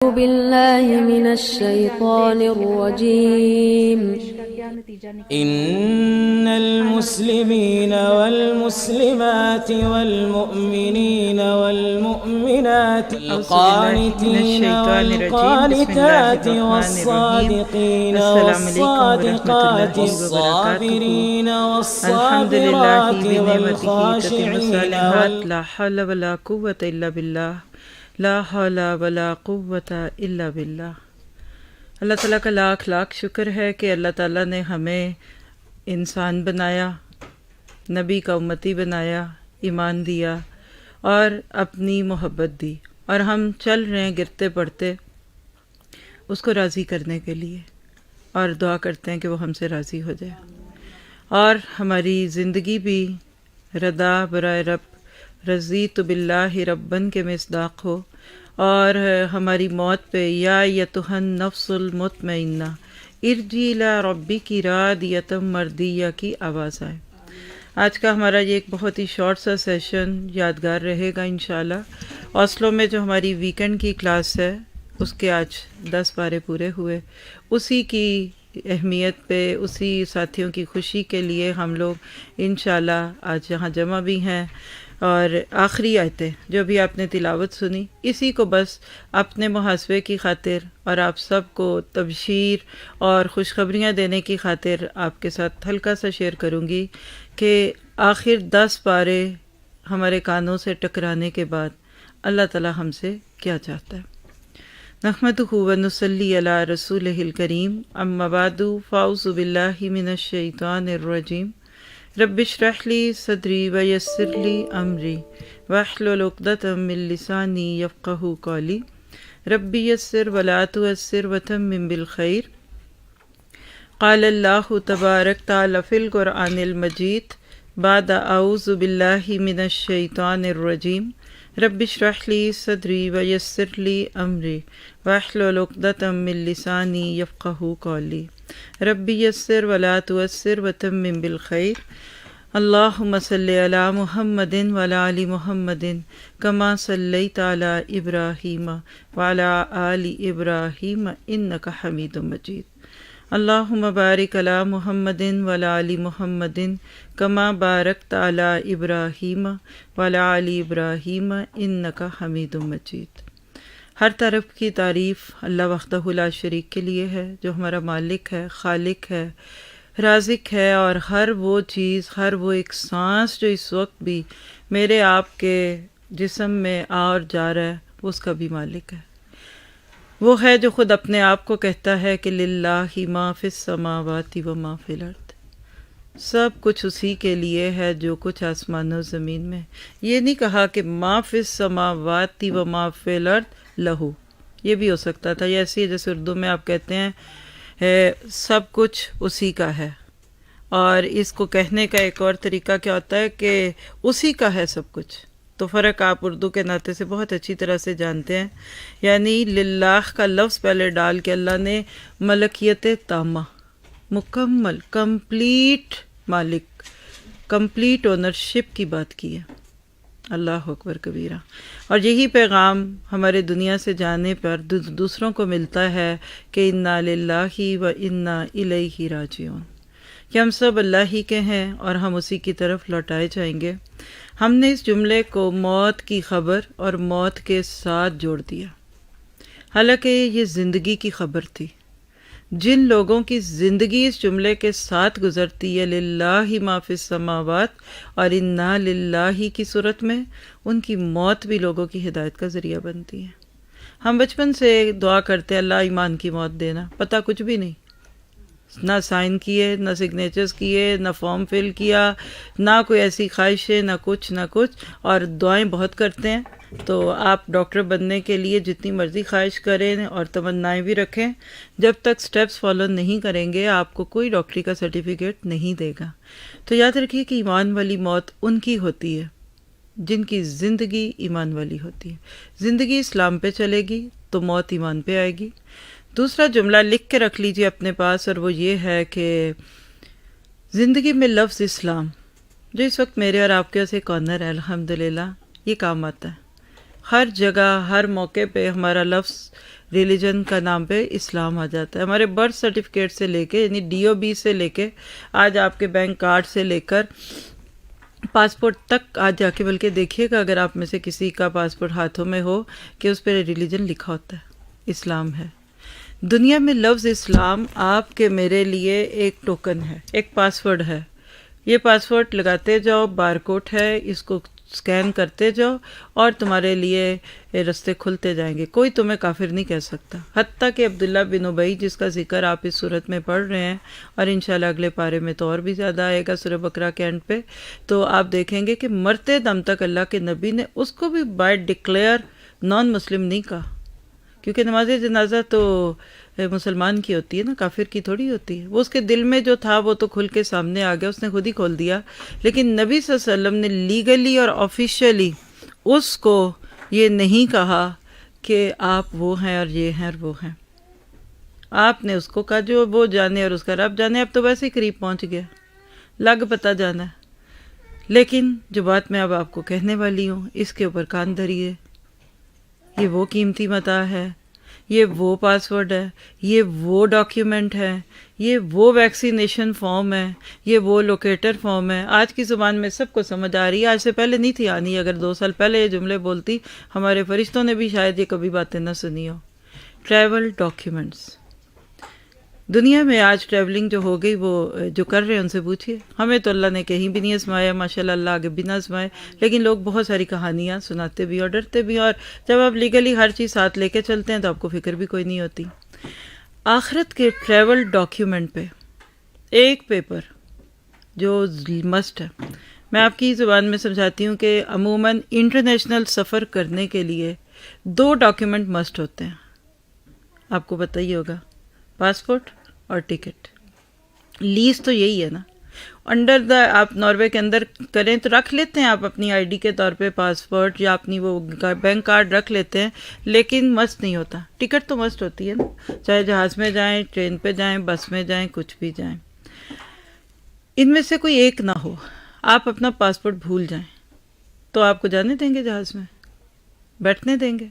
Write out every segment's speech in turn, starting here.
بالله من الشيطان الرجيم. إن المسلمين والمسلمات والمؤمنين والمؤمنات والقانتين والقانتات والصادقين والصادقات والصابرين والصابرات والخاشعين لا حول ولا قوة إلا بالله لا حول ولا قوة الا باللہ۔ اللہ تعالیٰ کا لاکھ لاکھ شکر ہے کہ اللہ تعالیٰ نے ہمیں انسان بنایا، نبی کا امتی بنایا، ایمان دیا اور اپنی محبت دی، اور ہم چل رہے ہیں گرتے پڑتے اس کو راضی کرنے کے لیے، اور دعا کرتے ہیں کہ وہ ہم سے راضی ہو جائے، اور ہماری زندگی بھی رضا برائے رب، رضیت باللہ ربن کے مصداق ہو، اور ہماری موت پہ یا ایتھا النفس المطمئنہ ارجعی الی ربک راضیۃ مرضیہ کی آواز آئے۔ آج کا ہمارا یہ ایک بہت ہی شارٹ سا سیشن یادگار رہے گا انشاءاللہ۔ اوسلو میں جو ہماری ویکنڈ کی کلاس ہے اس کے آج 10 پارے پورے ہوئے، اسی کی اہمیت پہ، اسی ساتھیوں کی خوشی کے لیے ہم لوگ انشاءاللہ آج یہاں جمع بھی ہیں، اور آخری آیتیں جو بھی آپ نے تلاوت سنی اسی کو بس اپنے محاسبے کی خاطر اور آپ سب کو تبشیر اور خوشخبریاں دینے کی خاطر آپ کے ساتھ ہلکا سا شیئر کروں گی کہ آخر 10 پارے ہمارے کانوں سے ٹکرانے کے بعد اللہ تعالی ہم سے کیا چاہتا ہے۔ نحمدہ ونصلی علی رسولہ الکریم، اما بعد فاعوذ باللہ من الشیطان الرجیم۔ رب اشرح لی صدری ویسر لی امری واحلل عقدۃ من لسانی یفقہوا قولی رب یسر ولا تعسر وتمم بالخیر۔ قال اللہ تبارک تعالی فی القرآن المجید بعد اعوذ باللہ من الشیطان الرجیم رب اشرح لی صدری ویسر لی امری واحلل عقدۃ من لسانی یفقہوا قولی رب یسر ولا تعسر وتمم بالخیر۔ اللہم صلی علی محمد وعلی آل محمد کما صلیت علی ابراہیم وعلی آل ابراہیم انک حمید مجید۔ اللہم بارک علی محمد وعلی آل محمد کما بارکت علی ابراہیم وعلی آل ابراہیم انک حمید مجید۔ ہر طرف کی تعریف اللہ وحدہ لا شریک کے لیے ہے، جو ہمارا مالک ہے، خالق ہے، رازق ہے، اور ہر وہ چیز، ہر وہ ایک سانس جو اس وقت بھی میرے آپ کے جسم میں آ اور جا رہا ہے وہ اس کا بھی مالک ہے۔ وہ ہے جو خود اپنے آپ کو کہتا ہے کہ للہ ما فی السماوات و ما فی الارض، سب کچھ اسی کے لیے ہے جو کچھ آسمان و زمین میں۔ یہ نہیں کہا کہ ما فی السماوات و ما فی الارض لہو، یہ بھی ہو سکتا تھا، یہ ایسی ہے جیسے اردو میں آپ کہتے ہیں سب کچھ اسی کا ہے، اور اس کو کہنے کا ایک اور طریقہ کیا ہوتا ہے کہ اسی کا ہے سب کچھ، تو فرق آپ اردو کے ناطے سے بہت اچھی طرح سے جانتے ہیں۔ یعنی للہ کا لفظ پہلے ڈال کے اللہ نے ملکیت تامہ، مکمل، کمپلیٹ مالک، کمپلیٹ اونرشپ کی بات کی ہے۔ اللہ اکبر کبیرہ۔ اور یہی پیغام ہمارے دنیا سے جانے پر دوسروں کو ملتا ہے کہ انا للہ و انا الیہ راجعون، کہ ہم سب اللہ ہی کے ہیں اور ہم اسی کی طرف لوٹائے جائیں گے۔ ہم نے اس جملے کو موت کی خبر اور موت کے ساتھ جوڑ دیا، حالانکہ یہ زندگی کی خبر تھی۔ جن لوگوں کی زندگی اس جملے کے ساتھ گزرتی ہے للہ ما فی السماوات اور انا للہ کی صورت میں، ان کی موت بھی لوگوں کی ہدایت کا ذریعہ بنتی ہے۔ ہم بچپن سے دعا کرتے ہیں اللہ ایمان کی موت دینا، پتہ کچھ بھی نہیں، نہ سائن کیے، نہ سگنیچرز کیے، نہ فارم فل کیا، نہ کوئی ایسی خواہشیں، نہ کچھ، اور دعائیں بہت کرتے ہیں۔ تو آپ ڈاکٹر بننے کے لیے جتنی مرضی خواہش کریں اور تمنائیں بھی رکھیں، جب تک سٹیپس فالو نہیں کریں گے آپ کو کوئی ڈاکٹری کا سرٹیفکیٹ نہیں دے گا۔ تو یاد رکھیے کہ ایمان والی موت ان کی ہوتی ہے جن کی زندگی ایمان والی ہوتی ہے۔ زندگی اسلام پہ چلے گی تو موت ایمان پہ آئے گی۔ دوسرا جملہ لکھ کے رکھ لیجیے اپنے پاس، اور وہ یہ ہے کہ زندگی میں لفظ اسلام، جو اس وقت میرے اور آپ کے پاس ایک آنر ہے الحمدللہ، یہ کام آتا ہے۔ ہر جگہ ہر موقع پہ ہمارا لفظ ریلیجن کا نام پہ اسلام آ جاتا ہے. ہمارے برتھ سرٹیفکیٹ سے لے کے یعنی DOB سے لے کے آج آپ کے بینک کارڈ سے لے کر پاسپورٹ تک آج جا کے بلکہ دیکھیے گا اگر آپ میں سے کسی کا پاسپورٹ ہاتھوں میں ہو کہ اس پہ ریلیجن لکھا ہوتا ہے اسلام ہے. دنیا میں لفظ اسلام آپ کے میرے لیے ایک ٹوکن ہے، ایک پاسورڈ ہے. یہ پاسورڈ لگاتے جاؤ، بار کوڈ ہے، اس کو اسکین کرتے جاؤ اور تمہارے لیے رستے کھلتے جائیں گے. کوئی تمہیں کافر نہیں کہہ سکتا. حتیٰ کہ عبداللہ بن ابی جس کا ذکر آپ اس صورت میں پڑھ رہے ہیں اور انشاءاللہ اگلے پارے میں تو اور بھی زیادہ آئے گا سورہ بقرہ کے اینڈ پہ، تو آپ دیکھیں گے کہ مرتے دم تک اللہ کے نبی نے اس کو بھی بائی ڈکلیئر نان مسلم نہیں کہا، کیونکہ نماز جنازہ تو مسلمان کی ہوتی ہے نا، کافر کی تھوڑی ہوتی ہے. وہ اس کے دل میں جو تھا وہ تو کھل کے سامنے آ گیا، اس نے خود ہی کھول دیا. لیکن نبی صلی اللہ علیہ وسلم نے لیگلی اور آفیشیلی اس کو یہ نہیں کہا کہ آپ وہ ہیں اور یہ ہیں اور وہ ہیں. آپ نے اس کو کہا جو وہ جانے اور اس کا رب جانے. اب تو ویسے ہی قریب پہنچ گیا، لگ پتہ جانا ہے. لیکن جو بات میں اب آپ کو کہنے والی ہوں اس کے اوپر کان دھریے. یہ وہ قیمتی متاع ہے، یہ وہ پاسورڈ ہے، یہ وہ ڈاکیومنٹ ہے، یہ وہ ویکسینیشن فارم ہے، یہ وہ لوکیٹر فارم ہے. آج کی زبان میں سب کو سمجھ آ رہی ہے، آج سے پہلے نہیں تھی آنی. اگر 2 سال پہلے یہ جملے بولتی ہمارے فرشتوں نے بھی شاید یہ کبھی باتیں نہ سنی ہو. Travel documents. دنیا میں آج ٹریولنگ جو ہو گئی وہ جو کر رہے ہیں ان سے پوچھیے. ہمیں تو اللہ نے کہیں بھی نہیں آزمایا، ماشاءاللہ اللہ آگے بھی نہ آزمائے، لیکن لوگ بہت ساری کہانیاں سناتے بھی اور ڈرتے بھی. اور جب آپ لیگلی ہر چیز ساتھ لے کے چلتے ہیں تو آپ کو فکر بھی کوئی نہیں ہوتی. آخرت کے ٹریول ڈاکیومنٹ پہ ایک پیپر جو مسٹ ہے، میں آپ کی زبان میں سمجھاتی ہوں کہ عموماً انٹرنیشنل سفر کرنے کے لیے 2 ڈاکیومنٹ مسٹ ہوتے ہیں. آپ کو پتہ ہی ہوگا، پاسپورٹ اور ٹکٹ. لیز تو یہی ہے نا. انڈر دا آپ ناروے کے اندر کریں تو رکھ لیتے ہیں آپ اپنی ID کے طور پہ پاسپورٹ یا اپنی وہ بینک کارڈ رکھ لیتے ہیں، لیکن مسٹ نہیں ہوتا. ٹکٹ تو مسٹ ہوتی ہے نا، چاہے جہاز میں جائیں، ٹرین پہ جائیں، بس میں جائیں، کچھ بھی جائیں. ان میں سے کوئی ایک نہ ہو، آپ اپنا پاسپورٹ بھول جائیں تو آپ کو جانے دیں گے جہاز میں؟ بیٹھنے دیں گے؟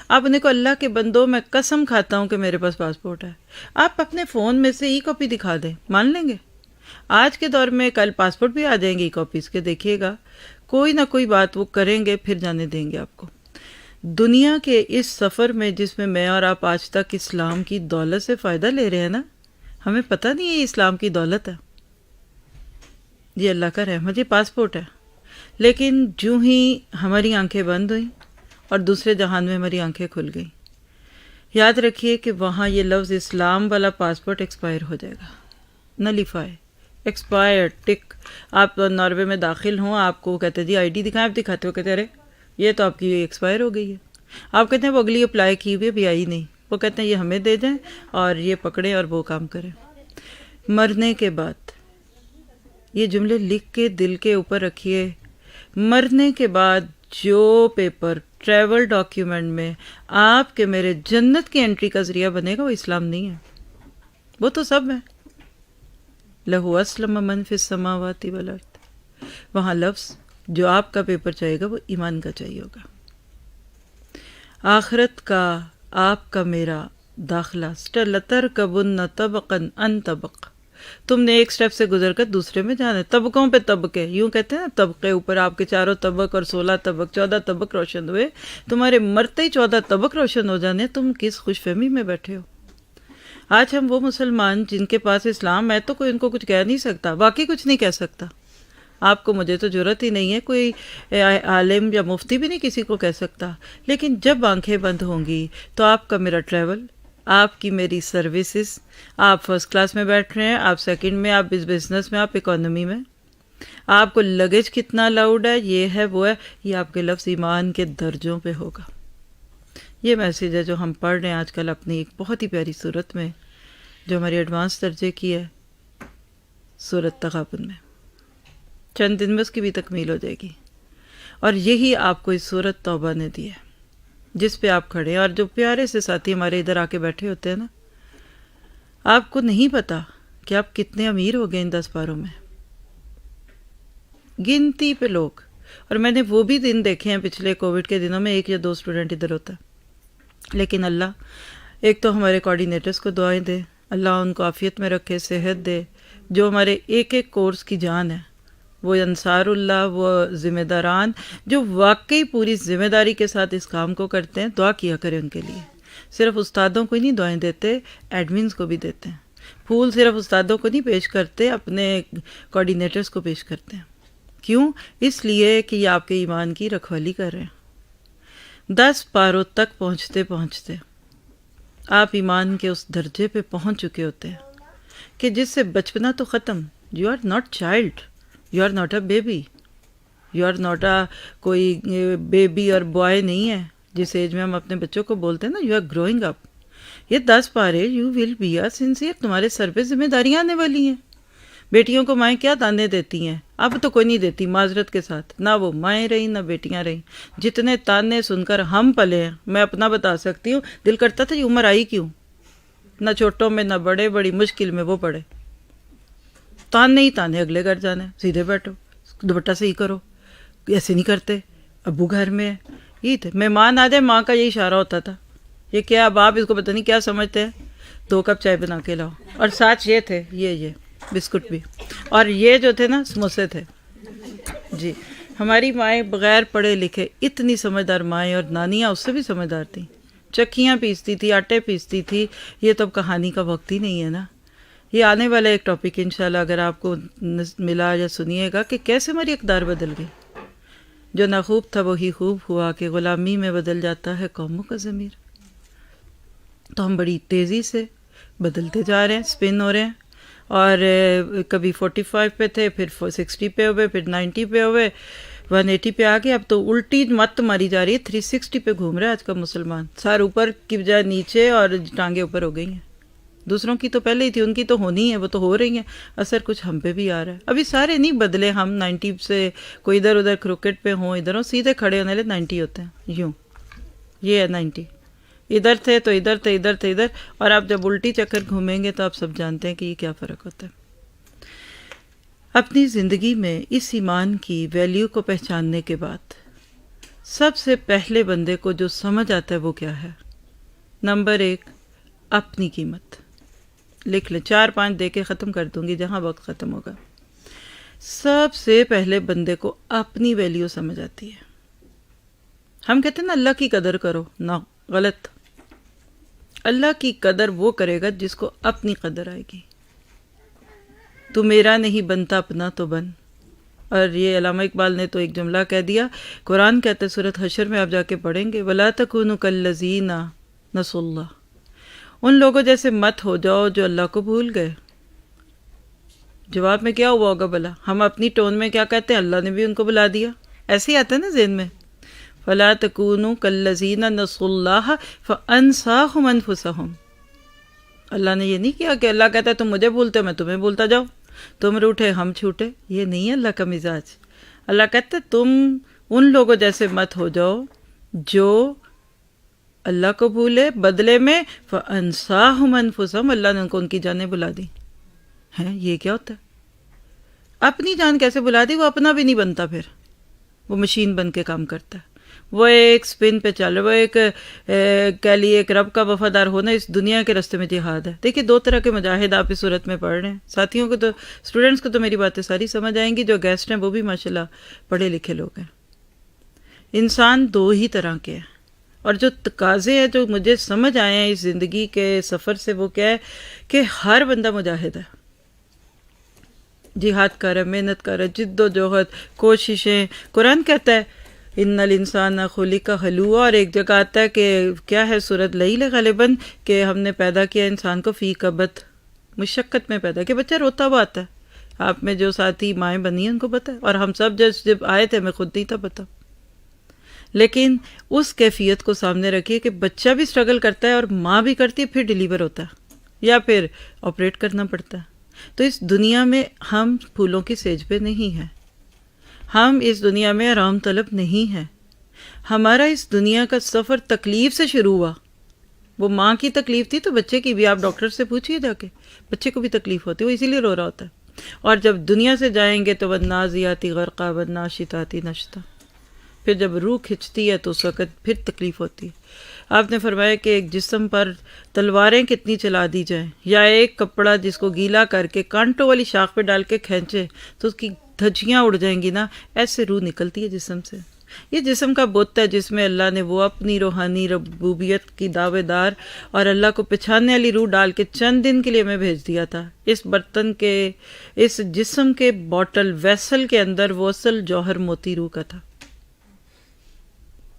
آپ انہیں کو اللہ کے بندوں میں قسم کھاتا ہوں کہ میرے پاس پاسپورٹ ہے، آپ اپنے فون میں سے ای کاپی دکھا دیں، مان لیں گے؟ آج کے دور میں کل پاسپورٹ بھی آ جائیں گے ای کاپیز کے، دیکھیے گا کوئی نہ کوئی بات وہ کریں گے، پھر جانے دیں گے آپ کو. دنیا کے اس سفر میں جس میں میں اور آپ آج تک اسلام کی دولت سے فائدہ لے رہے ہیں نا، ہمیں پتہ نہیں ہے یہ اسلام کی دولت ہے، یہ اللہ کا رحمت، یہ پاسپورٹ ہے. لیکن جو ہی ہماری آنکھیں بند ہوئیں اور دوسرے جہان میں ہماری آنکھیں کھل گئیں، یاد رکھیے کہ وہاں یہ لفظ اسلام والا پاسپورٹ ایکسپائر ہو جائے گا. نلیفائی، ایکسپائر، ٹک. آپ ناروے میں داخل ہوں، آپ کو کہتے جی ID دکھائیں، آپ دکھاتے ہو، کہتے ارے یہ تو آپ کی ایکسپائر ہو گئی ہے. آپ کہتے ہیں وہ اگلی اپلائی کی ہوئی ابھی آئی نہیں، وہ کہتے ہیں یہ ہمیں دے دیں اور یہ پکڑیں اور وہ کام کریں. مرنے کے بعد یہ جملے لکھ کے دل کے اوپر رکھیے. مرنے کے بعد جو پیپر ٹریول ڈاکیومنٹ میں آپ کے میرے جنت کی انٹری کا ذریعہ بنے گا وہ اسلام نہیں ہے، وہ تو سب ہے. لہو اسلم من فی السماوات والارض. وہاں لفظ جو آپ کا پیپر چاہیے گا وہ ایمان کا چاہیے ہوگا. آخرت کا آپ کا میرا داخلہ لَتَرْكَبُنَّ طَبَقًا عَنْ طَبَقٍ. تم نے ایک سٹیپ سے گزر کر دوسرے میں جانا ہے، طبقوں پہ طبقے. یوں کہتے ہیں نا طبقے، اوپر آپ کے 4 طبق اور 16 طبق، 14 طبق روشن ہوئے. تمہارے مرتے ہی 14 طبق روشن ہو جانے. تم کس خوش فہمی میں بیٹھے ہو؟ آج ہم وہ مسلمان جن کے پاس اسلام ہے تو کوئی ان کو کچھ کہہ نہیں سکتا، واقعی کچھ نہیں کہہ سکتا. آپ کو، مجھے تو ضرورت ہی نہیں ہے، کوئی عالم یا مفتی بھی نہیں کسی کو کہہ سکتا. لیکن جب آنکھیں بند ہوں گی تو آپ کا میرا ٹریول، آپ کی میری سروسز، آپ فرسٹ کلاس میں بیٹھ رہے ہیں، آپ سیکنڈ میں، آپ بزنس میں، آپ اکانومی میں، آپ کو لگیج کتنا الاؤڈ ہے، یہ ہے وہ ہے، یہ آپ کے لفظ ایمان کے درجوں پہ ہوگا. یہ میسیج ہے جو ہم پڑھ رہے ہیں آج کل اپنی ایک بہت ہی پیاری صورت میں جو ہماری ایڈوانس درجے کی ہے، سورۃ تغابن میں. چند دن میں اس کی بھی تکمیل ہو جائے گی. اور یہی آپ کو اس سورۃ توبہ نے دی ہے جس پہ آپ کھڑے ہیں. اور جو پیارے سے ساتھی ہمارے ادھر آ کے بیٹھے ہوتے ہیں نا، آپ کو نہیں پتا کہ آپ کتنے امیر ہو گئے ان 10 پاروں میں، گنتی پہ لوگ. اور میں نے وہ بھی دن دیکھے ہیں پچھلے کووڈ کے دنوں میں، 1 یا 2 اسٹوڈنٹ ادھر ہوتا ہے، لیکن اللہ ایک تو ہمارے کوآرڈینیٹرز کو دعائیں دے، اللہ ان کو عافیت میں رکھے، صحت دے، جو ہمارے ایک ایک کورس کی جان ہے، وہ انصار اللہ، وہ ذمہ داران جو واقعی پوری ذمہ داری کے ساتھ اس کام کو کرتے ہیں، دعا کیا کریں ان کے لیے۔ صرف استادوں کو ہی نہیں دعائیں دیتے، ایڈمنز کو بھی دیتے ہیں۔ پھول صرف استادوں کو نہیں پیش کرتے، اپنے کوآرڈینیٹرز کو پیش کرتے ہیں۔ کیوں؟ اس لیے کہ یہ آپ کے ایمان کی رکھوالی کر رہے ہیں۔ 10 پاروں تک پہنچتے پہنچتے آپ ایمان کے اس درجے پہ پہنچ چکے ہوتے ہیں کہ جس سے بچپنا تو ختم، you are not child, you are not a baby, you are not a کوئی بیبی اور بوائے نہیں ہے جس ایج میں ہم اپنے بچوں کو بولتے ہیں نا یو آر گروئنگ اپ۔ یہ 10 پارے you will be a sincere, تمہارے سر پہ ذمہ داریاں آنے والی ہیں۔ بیٹیوں کو مائیں کیا تانے دیتی ہیں، اب تو کوئی نہیں دیتی معذرت کے ساتھ، نہ وہ مائیں رہیں نہ بیٹیاں رہیں۔ جتنے تانے سن کر ہم پلے ہیں، میں اپنا بتا سکتی ہوں، دل کرتا تھا یہ عمر آئی کیوں، نہ چھوٹوں میں نہ بڑے، بڑی مشکل میں وہ پڑے، تانے ہی تانے، اگلے گھر جانا ہے، سیدھے بیٹھو، دوپٹہ صحیح کرو، ایسے نہیں کرتے، ابو گھر میں ہے، یہی تھے۔ مہمان آ جائے ماں کا یہی اشارہ ہوتا تھا، یہ کیا اب آپ اس کو پتہ نہیں کیا سمجھتے ہیں، 2 کپ چائے بنا کے لاؤ، اور ساتھ یہ تھے یہ بسکٹ بھی، اور یہ جو تھے نا سموسے تھے۔ جی ہماری مائیں بغیر پڑھے لکھے اتنی سمجھدار مائیں، اور نانیاں اس سے بھی سمجھدار تھیں، چکیاں پیستی تھی، آٹے پیستی تھی۔ یہ تو اب کہانی کا وقت ہی نہیں ہے نا، یہ آنے والا ایک ٹاپک انشاءاللہ اگر آپ کو ملا یا سنیے گا کہ کیسے ہماری اقدار بدل گئی۔ جو نہ خوب تھا وہی خوب ہوا، کہ غلامی میں بدل جاتا ہے قوموں کا ضمیر۔ تو ہم بڑی تیزی سے بدلتے جا رہے ہیں، اسپن ہو رہے ہیں، اور کبھی 45 پہ تھے، پھر 60 پہ ہوئے، پھر 90 پہ ہوئے، 180 پہ آ گئے۔ اب تو الٹی مت ماری جا رہی ہے، 360 پہ گھوم رہا ہے آج کا مسلمان، سر اوپر کی بجائے نیچے اور ٹانگیں اوپر ہو گئی ہیں۔ دوسروں کی تو پہلے ہی تھی، ان کی تو ہونی ہے، وہ تو ہو رہی ہیں، اثر کچھ ہم پہ بھی آ رہا ہے۔ ابھی سارے نہیں بدلے، ہم 90 سے کوئی ادھر ادھر کرکٹ پہ ہوں، ادھر ہوں، سیدھے کھڑے ہونے لے 90 ہوتے ہیں، یوں یہ ہے 90، ادھر تھے تو ادھر تھے، ادھر تھے ادھر، اور آپ جب الٹی چکر گھومیں گے تو آپ سب جانتے ہیں کہ یہ کیا فرق ہوتا ہے۔ اپنی زندگی میں اس ایمان کی ویلیو کو پہچاننے کے بعد سب سے پہلے بندے کو جو سمجھ آتا ہے وہ کیا ہے؟ نمبر 1، اپنی قیمت۔ لکھ لیں، 4-5 دے کے ختم کر دوں گی جہاں وقت ختم ہوگا۔ سب سے پہلے بندے کو اپنی ویلیو سمجھ آتی ہے۔ ہم کہتے ہیں نا اللہ کی قدر کرو، نہ، غلط۔ اللہ کی قدر وہ کرے گا جس کو اپنی قدر آئے گی۔ تو میرا نہیں بنتا اپنا تو بن۔ اور یہ علامہ اقبال نے تو ایک جملہ کہہ دیا، قرآن کہتے ہیں سورۃ حشر میں آپ جا کے پڑھیں گے، وَلَا تَكُونُوا كَالَّذِينَ نَسُوا اللَّهَ، ان لوگوں جیسے مت ہو جاؤ جو اللہ کو بھول گئے۔ جواب میں کیا ہوا ہوگا بھلا؟ ہم اپنی ٹون میں کیا کہتے ہیں؟ اللہ نے بھی ان کو بلا دیا، ایسے ہی آتا ہے نا ذہن میں۔ فَلَا تَكُونُوا كَالَّذِينَ نَسُوا اللَّهَ فَأَنسَاهُمْ أَنفُسَهُمْ۔ اللہ نے یہ نہیں کیا کہ اللہ کہتا ہے تم مجھے بھولتے ہو میں تمہیں بھولتا جاؤں، تم روٹھے ہم چھوٹے، یہ نہیں ہے اللہ کا مزاج۔ اللہ کہتا ہے تم ان لوگوں جیسے مت ہو جاؤ جو اللہ کو بھولے، بدلے میں فَأَنسَاهُمْ أَنفُسَهُمْ، اللہ نے ان کو ان کی جانیں بلا دی ہیں۔ یہ کیا ہوتا ہے؟ اپنی جان کیسے بلا دی؟ وہ اپنا بھی نہیں بنتا، پھر وہ مشین بن کے کام کرتا ہے، وہ ایک سپن پہ چل رہا ہے، وہ ایک کہہ لیے ایک رب کا وفادار ہونا اس دنیا کے راستے میں جہاد ہے۔ دیکھیے 2 طرح کے مجاہد آپ اس صورت میں پڑھ رہے ہیں۔ ساتھیوں کو تو، اسٹوڈنٹس کو تو میری باتیں ساری سمجھ آئیں گی، جو گیسٹ ہیں وہ بھی ماشاءاللہ پڑھے لکھے لوگ ہیں۔ انسان 2 ہی طرح کے ہیں، اور جو تقاضے ہیں جو مجھے سمجھ آئے ہیں اس زندگی کے سفر سے، وہ کیا ہے کہ ہر بندہ مجاہد ہے، جہاد کر رہا ہے، محنت کر رہا ہے، جد و جہد، کوششیں۔ قرآن کہتا ہے ان الانسان خلق ہلوعا، اور ایک جگہ آتا ہے کہ کیا ہے سورۃ لیل غالباً، کہ ہم نے پیدا کیا انسان کو فی کبد، مشقت میں پیدا کیا۔ بچہ روتا ہوا آتا ہے، آپ میں جو ساتھی مائیں بنی ہیں ان کو پتہ ہے، اور ہم سب جب آئے تھے ہمیں خود نہیں تھا پتہ۔ لیکن اس کیفیت کو سامنے رکھیے کہ بچہ بھی اسٹرگل کرتا ہے اور ماں بھی کرتی ہے، پھر ڈیلیور ہوتا ہے یا پھر آپریٹ کرنا پڑتا ہے۔ تو اس دنیا میں ہم پھولوں کی سیج پہ نہیں ہیں، ہم اس دنیا میں آرام طلب نہیں ہیں۔ ہمارا اس دنیا کا سفر تکلیف سے شروع ہوا۔ وہ ماں کی تکلیف تھی تو بچے کی بھی، آپ ڈاکٹر سے پوچھئے جا کے، بچے کو بھی تکلیف ہوتی ہے، وہ اسی لیے رو رہا ہوتا ہے۔ اور جب دنیا سے جائیں گے تو والنازعات غرقا والناشطات نشطا، پھر جب روح کھنچتی ہے تو اس وقت پھر تکلیف ہوتی ہے۔ آپ نے فرمایا کہ ایک جسم پر تلواریں کتنی چلا دی جائیں، یا ایک کپڑا جس کو گیلا کر کے کانٹوں والی شاخ پہ ڈال کے کھینچے تو اس کی دھجیاں اڑ جائیں گی نا، ایسے روح نکلتی ہے جسم سے۔ یہ جسم کا بت ہے جس میں اللہ نے وہ اپنی روحانی ربوبیت کی دعوے دار اور اللہ کو پہچاننے والی روح ڈال کے چند دن کے لیے ہمیں بھیج دیا تھا۔ اس برتن کے، اس جسم کے باٹل ویسل کے اندر وہ اصل جوہر موتی روح کا تھا،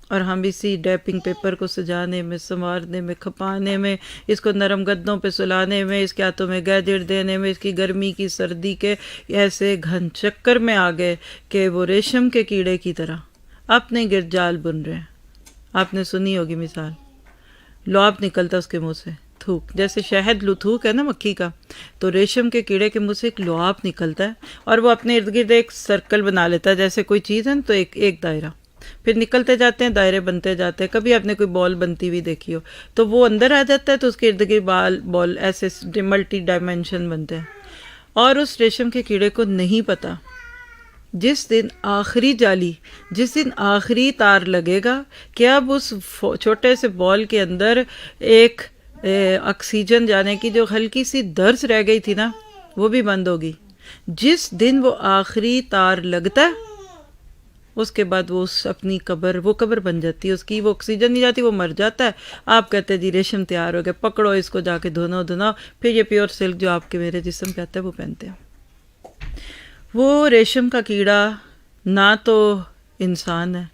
اور ہم اسی ڈیپنگ پیپر کو سجانے میں، سنوارنے میں، کھپانے میں، اس کو نرم گدوں پہ سلانے میں، اس کے ہاتھوں میں گیجٹ دینے میں، اس کی گرمی کی سردی کے ایسے گھن چکر میں آ گئے کہ وہ ریشم کے کیڑے کی طرح اپنے گرد جال بن رہے ہیں۔ آپ نے سنی ہوگی مثال، لعاب نکلتا اس کے منہ سے، تھوک، جیسے شہد تھوک ہے نا مکھی کا، تو ریشم کے کیڑے کے منہ سے ایک لعاب نکلتا ہے اور وہ اپنے ارد گرد ایک سرکل بنا لیتا ہے، جیسے کوئی چیز ہے نا تو ایک دائرہ، پھر نکلتے جاتے ہیں، دائرے بنتے جاتے ہیں۔ کبھی آپ نے کوئی بال بنتی ہوئی دیکھی ہو تو وہ اندر آ جاتا ہے تو اس کے ارد گرد بال ایسے ملٹی ڈائمینشن بنتے ہیں، اور اس ریشم کے کیڑے کو نہیں پتا جس دن آخری جالی، جس دن آخری تار لگے گا کہ اب اس چھوٹے سے بال کے اندر ایک آکسیجن جانے کی جو ہلکی سی درز رہ گئی تھی نا وہ بھی بند ہوگی۔ جس دن وہ آخری تار لگتا ہے اس کے بعد وہ اپنی وہ قبر بن جاتی ہے، اس کی وہ آکسیجن نہیں جاتی، وہ مر جاتا ہے۔ آپ کہتے ہیں جی ریشم تیار ہو گیا، پکڑو اس کو جا کے دھونا، پھر یہ پیور سلک جو آپ کے میرے جسم پہ آتا ہے وہ پہنتے ہیں۔ وہ ریشم کا کیڑا نہ تو انسان ہے،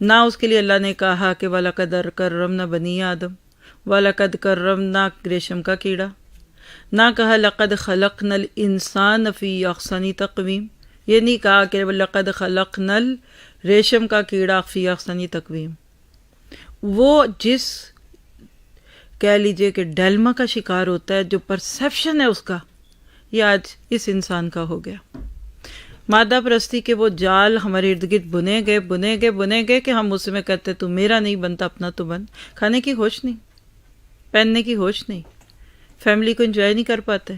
نہ اس کے لیے اللہ نے کہا کہ وَلَقَدْ كَرَّمْنَا بَنِي آدم، وَلَقَدْ كَرَّمْنَا ریشم کا کیڑا، نہ کہا لَقَدْ خَلَقْنَا الْإِنسَانَ فِي أَحْسَنِ تَقْوِيمٍ، یہ نہیں کہا کہ لَقَدْ خَلَقْنَا ریشم کا کیڑا فی احسن تقویم۔ وہ جس کہہ لیجئے کہ ڈیلما کا شکار ہوتا ہے، جو پرسیپشن ہے اس کا، یہ آج اس انسان کا ہو گیا۔ مادہ پرستی کے وہ جال ہمارے ارد گرد بنے گئے کہ ہم اس میں کہتے تو میرا نہیں بنتا، اپنا تو بن۔ کھانے کی ہوش نہیں، پہننے کی ہوش نہیں، فیملی کو انجوائے نہیں کر پاتے،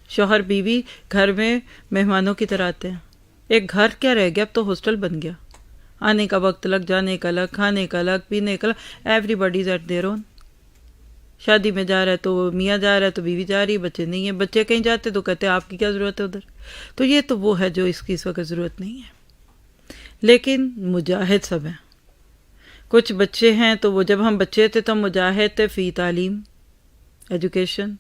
شوہر بیوی گھر میں مہمانوں کی طرح آتے ہیں۔ ایک گھر کیا رہ گیا، اب تو ہاسٹل بن گیا، آنے کا وقت الگ، جانے کا الگ، کھانے کا الگ، پینے کا الگ، everybody is at their own. شادی میں جا رہا ہے تو میاں جا رہا ہے تو بیوی جا رہی ہے، بچے نہیں ہیں، بچے کہیں جاتے تو کہتے ہیں آپ کی کیا ضرورت ہے ادھر۔ تو یہ تو وہ ہے جو اس کی اس وقت ضرورت نہیں ہے۔ لیکن مجاہد سب ہیں۔ کچھ بچے ہیں تو وہ جب ہم بچے تھے تو مجاہد تھے فی تعلیم، ایجوکیشن،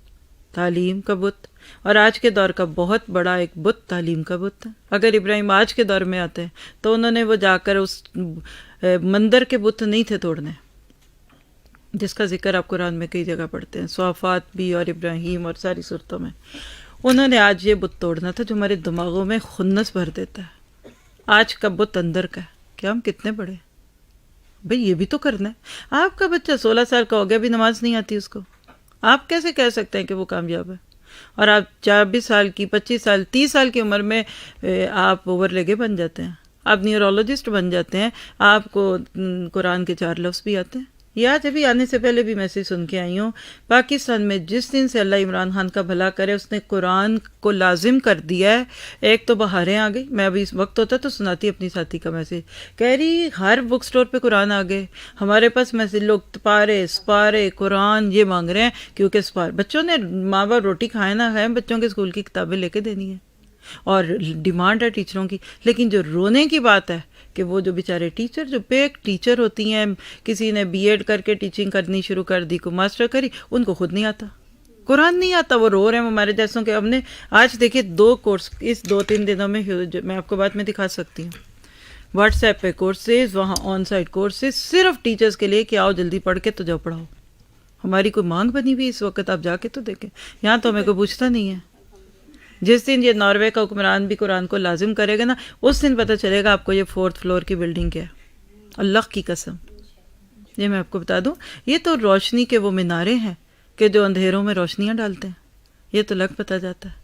تعلیم کا بت، اور آج کے دور کا بہت بڑا ایک بت تعلیم کا بت ہے۔ اگر ابراہیم آج کے دور میں آتے ہیں تو انہوں نے وہ جا کر اس مندر کے بت نہیں تھے توڑنے، جس کا ذکر آپ قرآن میں کئی جگہ پڑھتے ہیں، صافات بھی اور ابراہیم اور ساری صورتوں میں۔ انہوں نے آج یہ بت توڑنا تھا جو ہمارے دماغوں میں خنس بھر دیتا ہے۔ آج کا بت اندر کا ہے کہ ہم کتنے بڑے، بھئی یہ بھی تو کرنا ہے۔ آپ کا بچہ 16 سال کا ہو گیا، بھی نماز نہیں آتی اس کو، آپ کیسے کہہ سکتے ہیں کہ وہ کامیاب ہے؟ اور آپ 24 سال کی، 25 سال، 30 سال کی عمر میں آپ اوور لیگے بن جاتے ہیں، آپ نیورولوجسٹ بن جاتے ہیں، آپ کو قرآن کے 4 لفظ بھی آتے ہیں۔ یہ آج ابھی آنے سے پہلے بھی میسیج سن کے آئی ہوں، پاکستان میں جس دن سے اللہ عمران خان کا بھلا کرے اس نے قرآن کو لازم کر دیا ہے، ایک تو بہاریں آ گئی، میں ابھی اس وقت ہوتا تو سناتی اپنی ساتھی کا میسیج، کہہ رہی ہر بک سٹور پہ قرآن آ گئے ہمارے پاس، میسیج لوگ سپارے قرآن یہ مانگ رہے ہیں، کیونکہ بچوں نے، ماں باپ روٹی کھائے نہ کھائیں، بچوں کے اسکول کی کتابیں لے کے دینی ہیں اور ڈیمانڈ ہے ٹیچروں کی۔ لیکن جو رونے کی بات ہے کہ وہ جو بیچارے ٹیچر، جو پیک ٹیچر ہوتی ہیں، کسی نے بی ایڈ کر کے ٹیچنگ کرنی شروع کر دی، کو ماسٹر کری، ان کو خود نہیں آتا، قرآن نہیں آتا، وہ رو رہے ہیں ہمارے جیسوں کے۔ ہم نے آج دیکھیے 2 کورس اس 2-3 دنوں میں، میں آپ کو بعد میں دکھا سکتی ہوں، واٹس ایپ پہ کورسز، وہاں آن سائٹ کورسز صرف ٹیچرز کے لیے کہ آؤ جلدی پڑھ کے تو جاؤ پڑھاؤ۔ ہماری کوئی مانگ بنی ہوئی اس وقت، آپ جا کے تو دیکھیں، یہاں تو ہمیں کوئی پوچھتا نہیں ہے۔ جس دن یہ ناروے کا حکمران بھی قرآن کو لازم کرے گا نا، اس دن پتہ چلے گا آپ کو یہ 4th فلور کی بلڈنگ کیا ہے، اللہ کی قسم۔ یہ میں آپ کو بتا دوں، یہ تو روشنی کے وہ مینارے ہیں کہ جو اندھیروں میں روشنیاں ڈالتے ہیں، یہ تو لگ پتہ جاتا ہے۔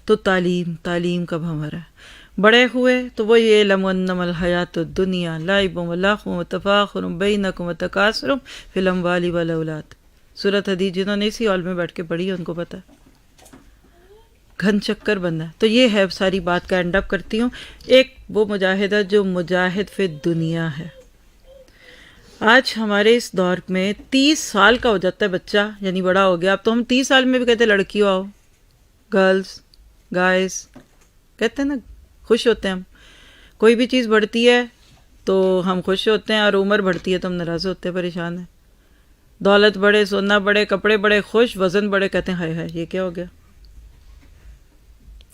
تو تعلیم کب ہمارا ہے؟ بڑے ہوئے تو وہ یہ علم انما الحیات الدنیا لعب و لہو وتفاخر بینکم وتکاثر فی الاموال والاولاد، سورۃ حدید جنہوں نے اسی ہال میں بیٹھ کے پڑھی ہے ان کو پتہ ہے، گھن چکر بننا ہے۔ تو یہ ہے ساری بات کا اینڈ اپ کرتی ہوں۔ ایک وہ مجاہدہ جو مجاہد فی دنیا ہے، آج ہمارے اس دور میں 30 سال کا ہو جاتا ہے بچہ، یعنی بڑا ہو گیا، اب تو ہم 30 سال میں بھی کہتے ہیں لڑکیوں آؤ، گرلز، گائز، کہتے ہیں نا، خوش ہوتے ہیں ہم. کوئی بھی چیز بڑھتی ہے تو ہم خوش ہوتے ہیں، اور عمر بڑھتی ہے تو ہم ناراض ہوتے ہیں، پریشان ہیں. دولت بڑھے، سونا بڑھے، کپڑے بڑھے، خوش، وزن بڑھے، کہتے ہیں ہائے ہائے یہ کیا ہو گیا.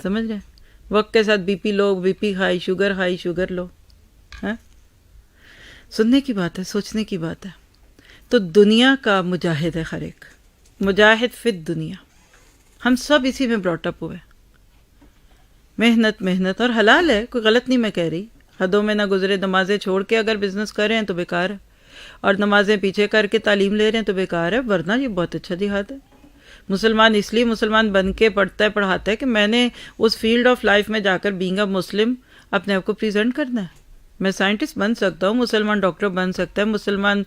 سمجھ رہے ہیں؟ وقت کے ساتھ بی پی لو، بی پی ہائی، شوگر لو. ہاں، سننے کی بات ہے، سوچنے کی بات ہے. تو دنیا کا مجاہد ہے ہر ایک، مجاہد فی الدنیا. ہم سب اسی میں براٹ اپ ہوئے. محنت اور حلال ہے، کوئی غلط نہیں میں کہہ رہی، حدوں میں نہ گزرے. نمازیں چھوڑ کے اگر بزنس کر رہے ہیں تو بیکار ہے، اور نمازیں پیچھے کر کے تعلیم لے رہے ہیں تو بیکار ہے، ورنہ یہ بہت اچھا جہاد ہے. مسلمان اس لیے مسلمان بن کے پڑھتا ہے پڑھاتا ہے کہ میں نے اس فیلڈ آف لائف میں جا کر بینگ اے مسلم اپنے آپ کو پریزنٹ کرنا ہے. میں سائنٹسٹ بن سکتا ہوں، مسلمان ڈاکٹر بن سکتا ہے، مسلمان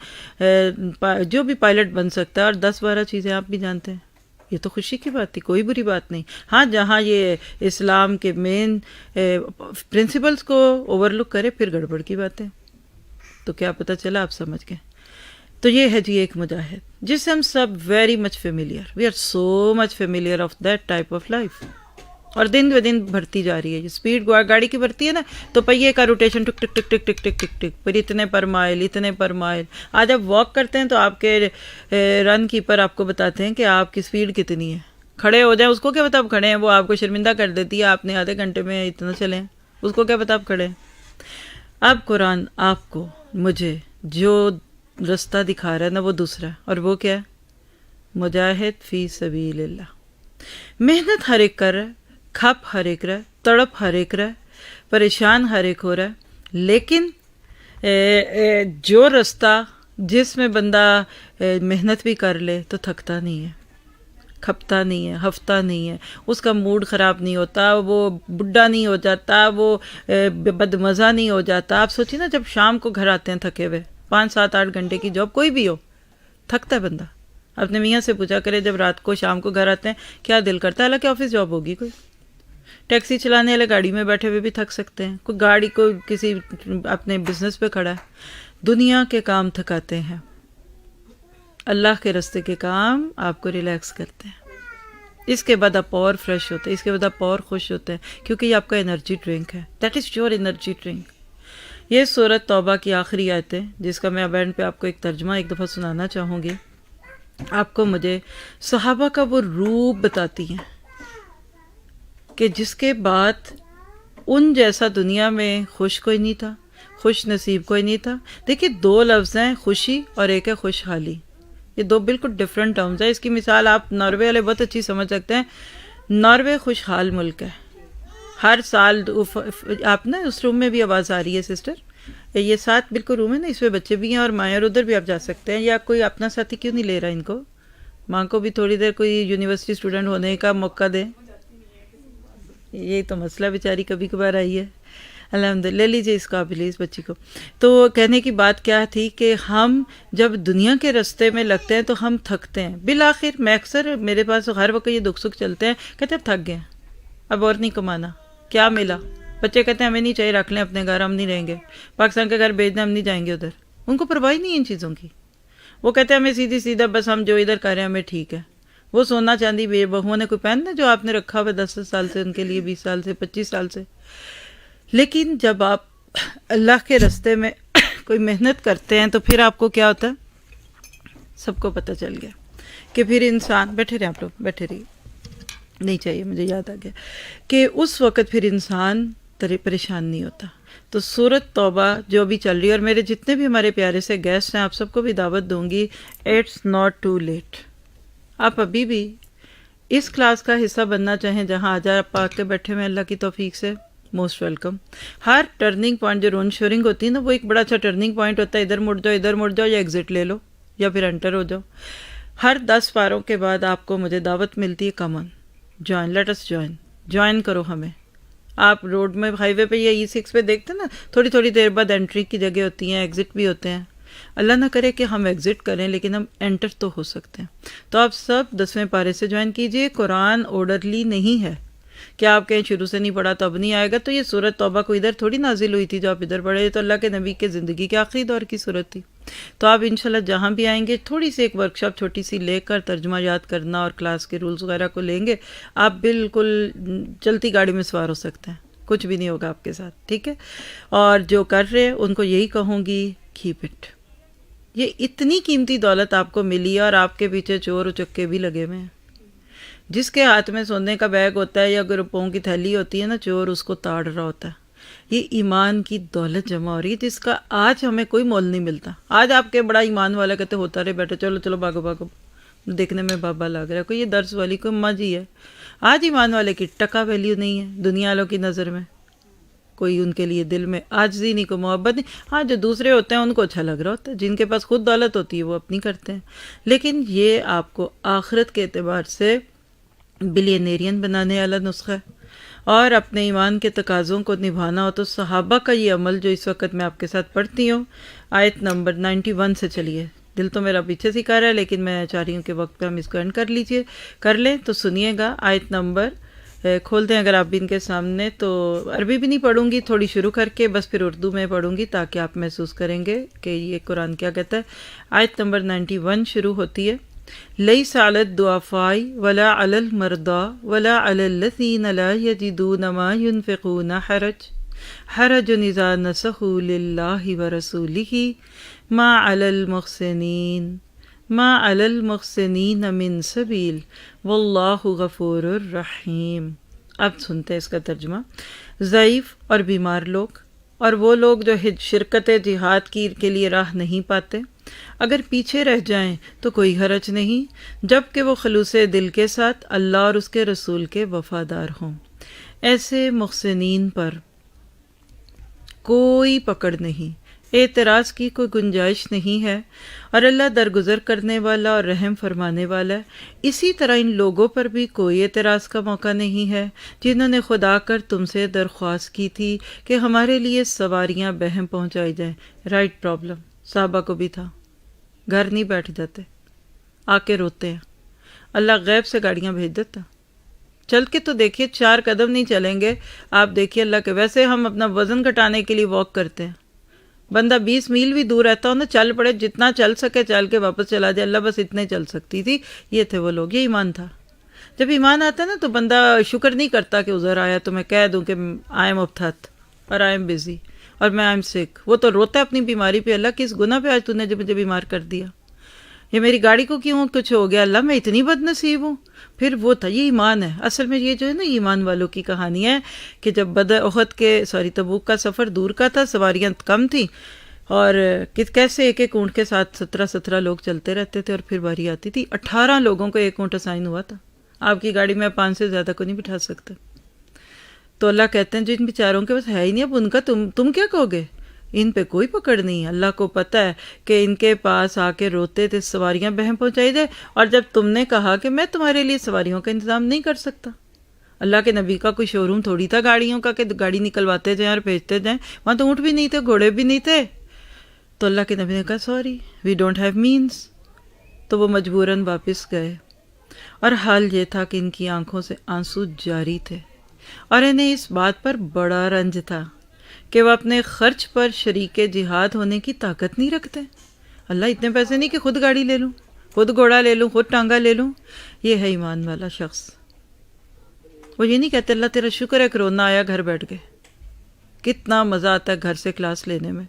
جو بھی پائلٹ بن سکتا ہے، اور 10-12 چیزیں آپ بھی جانتے ہیں. یہ تو خوشی کی بات تھی، کوئی بری بات نہیں. ہاں، جہاں یہ اسلام کے مین پرنسپلز کو اوور لک کرے پھر گڑبڑ کی بات ہے. تو کیا پتہ چلا، آپ سمجھ گئے. تو یہ ہے جی ایک مجاہد جس سے ہم سب very much familiar, we are so much familiar of that type of life. اور دن بہ دن بڑھتی جا رہی ہے. یہ اسپیڈ گاڑی کی بڑھتی ہے نا، تو پہیے کا روٹیشن ٹک ٹک ٹک ٹک ٹک ٹک ٹک ٹک، پھر اتنے پر مائل. آج آپ واک کرتے ہیں تو آپ کے رن کیپر آپ کو بتاتے ہیں کہ آپ کی اسپیڈ کتنی ہے. کھڑے ہو جائیں، اس کو کیا پتا آپ کھڑے ہیں، وہ آپ کو شرمندہ کر دیتی ہے، آپ نے آدھے گھنٹے میں اتنا چلیں، اس کو کیا پتا آپ کھڑے ہیں. اب قرآن آپ کو مجھے جو رستہ دکھا رہا ہے نا، وہ دوسرا ہے، اور وہ کیا ہے؟ مجاہد فی سبیل اللہ. محنت ہر ایک کر رہا ہے، کھپ ہر ایک رہا ہے، تڑپ ہر ایک رہا ہے، پریشان ہر ایک ہو رہا ہے، لیکن جو رستہ جس میں بندہ محنت بھی کر لے تو تھکتا نہیں ہے، کھپتا نہیں ہے، ہفتہ نہیں ہے، اس کا موڈ خراب نہیں ہوتا، وہ بڈھا نہیں ہو جاتا، وہ بدمزہ نہیں ہو جاتا. آپ سوچیں نا، جب شام کو گھر آتے ہیں تھکے ہوئے، 5-7-8 گھنٹے کی جاب کوئی بھی ہو، تھکتا ہے بندہ. اپنے میاں سے پوچھا کرے جب رات کو شام کو گھر آتے ہیں کیا دل کرتا ہے، حالانکہ آفس جاب ہوگی، کوئی ٹیکسی چلانے والے گاڑی میں بیٹھے ہوئے بھی تھک سکتے ہیں، کوئی گاڑی کو کسی اپنے بزنس پہ کھڑا ہے. دنیا کے کام تھکاتے ہیں، اللہ کے راستے کے کام آپ کو ریلیکس کرتے ہیں. اس کے بعد آپ اور فریش ہوتے ہیں، اس کے بعد آپ اور خوش ہوتے ہیں، کیونکہ یہ آپ کا انرجی ڈرنک ہے. That is your energy drink. یہ سورۃ توبہ کی آخری آیت ہے، جس کا میں اب اینڈ پہ آپ کو ایک ترجمہ ایک دفعہ سنانا چاہوں گی. آپ کو مجھے صحابہ کا وہ روپ بتاتی ہیں کہ جس کے بعد ان جیسا دنیا میں خوش کوئی نہیں تھا، خوش نصیب کوئی نہیں تھا. دیکھیے، 2 لفظ ہیں، خوشی اور ایک ہے خوشحالی. یہ 2 بالکل ڈفرینٹ ٹرمز ہیں. اس کی مثال آپ ناروے والے بہت اچھی سمجھ سکتے ہیں. ناروے خوشحال ملک ہے. ہر سال آپ نا، اس روم میں بھی آواز آ رہی ہے سسٹر، یہ 7 بالکل روم ہے نا، اس میں بچے بھی ہیں اور مائیں، اور ادھر بھی آپ جا سکتے ہیں. یا کوئی اپنا ساتھی کیوں نہیں لے رہا ان کو، ماں کو بھی تھوڑی دیر کوئی یونیورسٹی اسٹوڈنٹ ہونے کا موقع دیں. یہ تو مسئلہ بیچاری کبھی کبھار آئی ہے. الحمدللہ، لے لیجیے اس قابل اس بچی کو. تو کہنے کی بات کیا تھی کہ ہم جب دنیا کے راستے میں لگتے ہیں تو ہم تھکتے ہیں. بالآخر میں اکثر میرے پاس ہر وقت یہ دکھ سکھ چلتے ہیں، کہتے ہیں تھک گئے، اب اور نہیں کمانا، کیا ملا. بچے کہتے ہیں ہمیں نہیں چاہیے، رکھ لیں اپنے گھر، ہم نہیں رہیں گے، پاکستان کے گھر بھیج دیں، ہم نہیں جائیں گے ادھر. ان کو پرواہ نہیں ہے ان چیزوں کی. وہ کہتے ہیں ہمیں سیدھی سیدھا بس ہم جو ادھر کر رہے ہیں ہمیں ٹھیک ہے. وہ سونا چاندی بے بہوؤں نے کوئی پہننا جو آپ نے رکھا ہوا 10 سال سے، ان کے لیے 20 سال سے، 25 سال سے. لیکن جب آپ اللہ کے راستے میں کوئی محنت کرتے ہیں تو پھر آپ کو کیا ہوتا ہے، سب کو پتہ چل گیا کہ پھر انسان، بیٹھے رہے آپ لوگ، بیٹھے رہیے، نہیں چاہیے، مجھے یاد آ گیا کہ اس وقت پھر انسان پریشان نہیں ہوتا. تو سورۃ توبہ جو ابھی چل رہی ہے، اور میرے جتنے بھی ہمارے پیارے سے گیسٹ ہیں آپ سب کو بھی دعوت دوں گی، اٹس ناٹ ٹو لیٹ. آپ ابھی بھی اس کلاس کا حصہ بننا چاہیں جہاں آجا پا کے بیٹھے ہوئے اللہ کی توفیق سے، موسٹ ویلکم. ہر ٹرننگ پوائنٹ جو رون شورنگ ہوتی ہے نا، وہ ایک بڑا اچھا ٹرننگ پوائنٹ ہوتا ہے. ادھر مڑ جاؤ، ادھر مڑ جاؤ، یا ایگزٹ لے لو، یا پھر انٹر ہو جاؤ. ہر 10 پاروں کے بعد آپ کو مجھے دعوت ملتی ہے، کم آن جوائن، لیٹ اس جوائن کرو ہمیں. آپ روڈ میں ہائی وے پہ یا E6 پہ دیکھتے ہیں نا، تھوڑی تھوڑی دیر بعد انٹری کی جگہ ہوتی ہیں، ایگزٹ بھی ہوتے ہیں. اللہ نہ کرے کہ ہم ایگزٹ کریں لیکن ہم انٹر تو ہو سکتے ہیں. تو آپ سب 10ویں پارے سے جوائن کیجئے. قرآن آرڈرلی نہیں ہے کہ آپ کہیں شروع سے نہیں پڑھا تو اب نہیں آئے گا. تو یہ سورۃ توبہ کو ادھر تھوڑی نازل ہوئی تھی جو آپ ادھر پڑھے، تو اللہ کے نبی کے زندگی کے آخری دور کی صورت تھی. تو آپ انشاءاللہ جہاں بھی آئیں گے تھوڑی سی ایک ورکشاپ چھوٹی سی لے کر ترجمہ یاد کرنا اور کلاس کے رولز وغیرہ کو لیں گے، آپ بالکل چلتی گاڑی میں سوار ہو سکتے ہیں، کچھ بھی نہیں ہوگا آپ کے ساتھ، ٹھیک ہے؟ اور جو کر رہے ہیں ان کو یہی کہوں گی، کیپ اٹ. یہ اتنی قیمتی دولت آپ کو ملی ہے اور آپ کے پیچھے چور و چکے بھی لگے ہوئے ہیں. جس کے ہاتھ میں سونے کا بیگ ہوتا ہے یا روپوں کی تھیلی ہوتی ہے نا، چور اس کو تاڑ رہا ہوتا ہے. یہ ایمان کی دولت جمع ہو رہی ہے جس کا آج ہمیں کوئی مول نہیں ملتا. آج آپ کے بڑا ایمان والا کہتے ہوتا رہے بیٹا، چلو چلو بھاگو بھاگو، دیکھنے میں بابا لگ رہا ہے، کوئی یہ درس والی کوئی اماں جی ہے. آج ایمان والے کی ٹکا ویلیو نہیں ہے دنیا والوں کی نظر میں، کوئی ان کے لیے دل میں عاجزی نہیں، کوئی محبت نہیں. ہاں جو دوسرے ہوتے ہیں ان کو اچھا لگ رہا ہوتا ہے، جن کے پاس خود دولت ہوتی ہے وہ اپنی کرتے ہیں. لیکن یہ آپ کو آخرت کے اعتبار سے بلینیرین بنانے والا نسخہ ہے. اور اپنے ایمان کے تقاضوں کو نبھانا ہو تو صحابہ کا یہ عمل جو اس وقت میں آپ کے ساتھ پڑھتی ہوں، آیت نمبر 91 سے چلیے. دل تو میرا پیچھے سے کر رہا ہے لیکن میں چاہ رہی ہوں کہ وقت پہ ہم اس کو اینڈ کر لیں. تو سنیے گا آیت نمبر کھول دیں اگر آپ بھی ان کے سامنے. تو عربی بھی نہیں پڑھوں گی، تھوڑی شروع کر کے بس پھر اردو میں پڑھوں گی تاکہ آپ محسوس کریں گے کہ یہ قرآن کیا کہتا ہے. آیت نمبر 91 شروع ہوتی ہے، لیس علی الضعفاء ولا علی المرضى ولا علی الذین لا یجدون ما ينفقون حرج اذا نصحوا للہ ورسولہ ما علی المحسنین من سبیل واللہ غفور الرحیم. اب سنتے ہیں اس کا ترجمہ. ضعیف اور بیمار لوگ اور وہ لوگ جو شرکت جہاد کے لیے راہ نہیں پاتے، اگر پیچھے رہ جائیں تو کوئی حرج نہیں، جب کہ وہ خلوص دل کے ساتھ اللہ اور اس کے رسول کے وفادار ہوں. ایسے محسنین پر کوئی پکڑ نہیں، اعتراض کی کوئی گنجائش نہیں ہے، اور اللہ درگزر کرنے والا اور رحم فرمانے والا ہے. اسی طرح ان لوگوں پر بھی کوئی اعتراض کا موقع نہیں ہے جنہوں نے خدا کر تم سے درخواست کی تھی کہ ہمارے لیے سواریاں بہم پہنچائی جائیں. رائٹ پرابلم صحابہ کو بھی تھا، گھر نہیں بیٹھ جاتے، آ کے روتے ہیں. اللہ غیب سے گاڑیاں بھیج دیتا. چل کے تو دیکھیے 4 قدم نہیں چلیں گے آپ، دیکھیے اللہ کے. ویسے ہم اپنا وزن گھٹانے کے لیے واک کرتے ہیں، بندہ 20 میل بھی دور رہتا ہو نا، چل پڑے جتنا چل سکے چل کے واپس چلا جائے. اللہ بس اتنے چل سکتی تھی. یہ تھے وہ لوگ، یہ ایمان تھا. جب ایمان آتا ہے نا تو بندہ شکر نہیں کرتا کہ ادھر آیا تو میں کہہ دوں کہ آئی ایم اپتھت اور آئی ایم بزی اور میں آئی ایم سک. وہ تو روتا ہے اپنی بیماری پہ، اللہ کس گناہ پہ آج تو نے جب مجھے بیمار کر دیا، یہ میری گاڑی کو کیوں کچھ ہو گیا، اللہ میں اتنی بد نصیب ہوں. پھر وہ تھا، یہ ایمان ہے. اصل میں یہ جو ہے نا ایمان والوں کی کہانی ہے کہ جب بدر احد کے تبوک کا سفر دور کا تھا، سواریاں کم تھیں، اور کیسے ایک ایک اونٹ کے ساتھ 17 لوگ چلتے رہتے تھے، اور پھر باری آتی تھی 18 لوگوں کو ایک اونٹ اسائن ہوا تھا. آپ کی گاڑی میں 5 سے زیادہ کو نہیں بٹھا سکتے. تو اللہ کہتے ہیں جن بیچاروں کے پاس ہے ہی نہیں، اب ان کا تم کیا کہو گے، ان پہ کوئی پکڑ نہیں. اللہ کو پتہ ہے کہ ان کے پاس آ کے روتے تھے سواریاں بہم پہنچائی دے، اور جب تم نے کہا کہ میں تمہارے لیے سواریوں کا انتظام نہیں کر سکتا. اللہ کے نبی کا کوئی شو روم تھوڑی تھا گاڑیوں کا کہ گاڑی نکلواتے جائیں اور بھیجتے جائیں. وہاں تو اونٹ بھی نہیں تھے، گھوڑے بھی نہیں تھے. تو اللہ کے نبی نے کہا sorry we don't have means. تو وہ مجبوراً واپس گئے، اور حال یہ تھا کہ ان کی آنکھوں سے آنسو جاری تھے، اور انہیں اس بات پر بڑا رنج تھا کہ وہ اپنے خرچ پر شریک جہاد ہونے کی طاقت نہیں رکھتے. اللہ اتنے پیسے نہیں کہ خود گاڑی لے لوں، خود گھوڑا لے لوں، خود ٹانگا لے لوں. یہ ہے ایمان والا شخص. وہ یہ نہیں کہتے اللہ تیرا شکر ہے کرونا آیا گھر بیٹھ گئے. کتنا مزہ آتا ہے گھر سے کلاس لینے میں.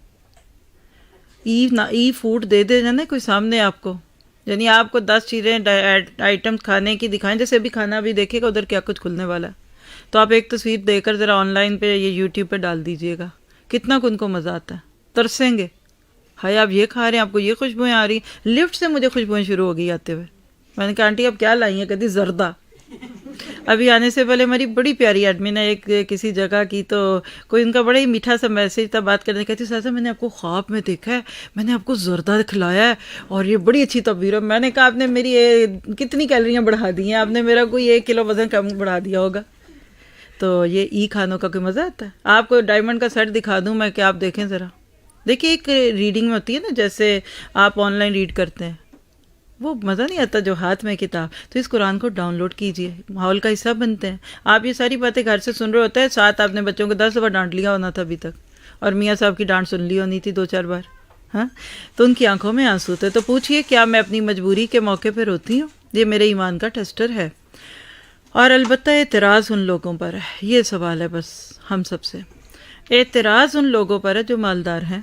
ای فوڈ دے دے نا کوئی سامنے آپ کو، یعنی آپ کو 10 چیزیں آئٹم کھانے کی دکھائیں، جیسے بھی کھانا بھی دیکھے گا ادھر کیا کچھ کھلنے والا ہے، تو آپ ایک تصویر دے کر ذرا آن لائن پہ یہ یوٹیوب پہ ڈال دیجئے گا، کتنا ان کو مزہ آتا ہے. ترسیں گے، ہائے آپ یہ کھا رہے ہیں، آپ کو یہ خوشبوئیں آ رہی ہیں. لفٹ سے مجھے خوشبوئیں شروع ہو گئی آتے ہوئے. میں نے کہا آنٹی آپ کیا لائی ہیں؟ کہتی زردہ. ابھی آنے سے پہلے ہماری بڑی پیاری ایڈمن ہے ایک کسی جگہ کی، تو کوئی ان کا بڑا ہی میٹھا سا میسیج تھا بات کرنے. کہتی سازا میں نے آپ کو خواب میں دیکھا ہے، میں نے آپ کو زردہ کھلایا ہے اور یہ بڑی اچھی تعبیر ہے. میں نے کہا آپ نے میری کتنی کیلریاں بڑھا دی ہیں، آپ نے میرا کوئی 1 کلو وزن کم بڑھا دیا ہوگا. تو یہ کھانوں کا کوئی مزہ آتا ہے. آپ کو ڈائمنڈ کا سیٹ دکھا دوں میں کہ آپ دیکھیں ذرا. دیکھیے ایک ریڈنگ میں ہوتی ہے نا، جیسے آپ آن لائن ریڈ کرتے ہیں، وہ مزہ نہیں آتا جو ہاتھ میں کتاب. تو اس قرآن کو ڈاؤن لوڈ کیجئے، ماحول کا حصہ بنتے ہیں. آپ یہ ساری باتیں گھر سے سن رہے ہوتے ہیں، ساتھ آپ نے بچوں کو 10 دفعہ ڈانٹ لیا ہونا تھا ابھی تک، اور میاں صاحب کی ڈانٹ سن لی ہونی تھی 2-4 بار. ہاں، تو ان کی آنکھوں میں آنسو تھے. تو پوچھئے کیا میں اپنی مجبوری کے موقع پہ روتی ہوں؟ یہ میرے ایمان کا ٹیسٹر ہے. اور البتہ اعتراض ان لوگوں پر ہے، یہ سوال ہے بس ہم سب سے، اعتراض ان لوگوں پر ہے جو مالدار ہیں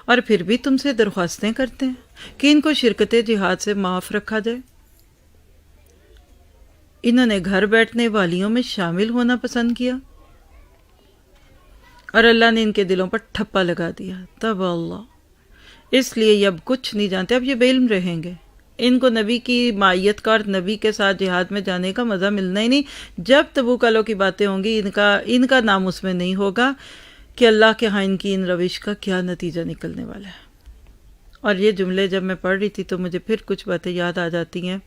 اور پھر بھی تم سے درخواستیں کرتے ہیں کہ ان کو شرکت جہاد سے معاف رکھا جائے. انہوں نے گھر بیٹھنے والیوں میں شامل ہونا پسند کیا اور اللہ نے ان کے دلوں پر ٹھپا لگا دیا. تب اللہ، اس لیے یہ اب کچھ نہیں جانتے، اب یہ بے علم رہیں گے. ان کو نبی کی معیت کا اور نبی کے ساتھ جہاد میں جانے کا مزہ ملنا ہی نہیں. جب تبوک والوں کی باتیں ہوں گی ان کا نام اس میں نہیں ہوگا کہ اللہ کے ہاں ان کی ان روش کا کیا نتیجہ نکلنے والا ہے. اور یہ جملے جب میں پڑھ رہی تھی تو مجھے پھر کچھ باتیں یاد آ جاتی ہیں.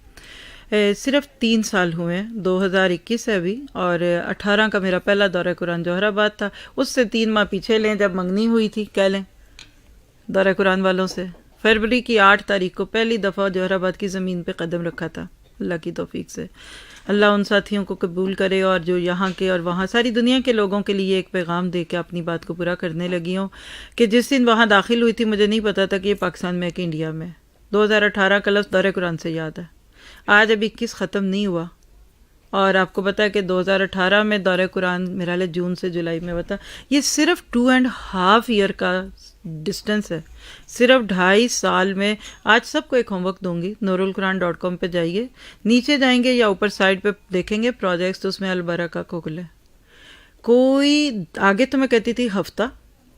صرف 3 سال ہوئے ہیں، 2021 ہے ابھی، اور 18 کا میرا پہلا دورہ قرآن جوہر آباد تھا. اس سے 3 ماہ پیچھے لیں جب منگنی ہوئی تھی، کہہ لیں دورہ قرآن والوں سے. فروری کی 8 تاریخ کو پہلی دفعہ جوہر آباد کی زمین پہ قدم رکھا تھا اللہ کی توفیق سے. اللہ ان ساتھیوں کو قبول کرے اور جو یہاں کے اور وہاں ساری دنیا کے لوگوں کے لیے ایک پیغام دے کے اپنی بات کو پورا کرنے لگی ہوں کہ جس دن وہاں داخل ہوئی تھی مجھے نہیں پتا تھا کہ یہ پاکستان میں ہے کہ انڈیا میں. 2018 کا لفظ دورہ قرآن سے یاد ہے. آج ابھی 21 ختم نہیں ہوا اور آپ کو پتا ہے کہ 2018 میں دورہ قرآن میرا لئے جون سے جولائی میں بتا. یہ صرف 2.5 ایئر کا ڈسٹنس ہے، صرف 2.5 سال میں. آج سب کو ایک ہوم ورک دوں گی، نورالقرآن.com پہ جائیے، نیچے جائیں گے یا اوپر سائڈ پہ دیکھیں گے پروجیکٹس، تو اس میں البرکہ کو کھلے. کوئی آگے تو میں کہتی تھی ہفتہ،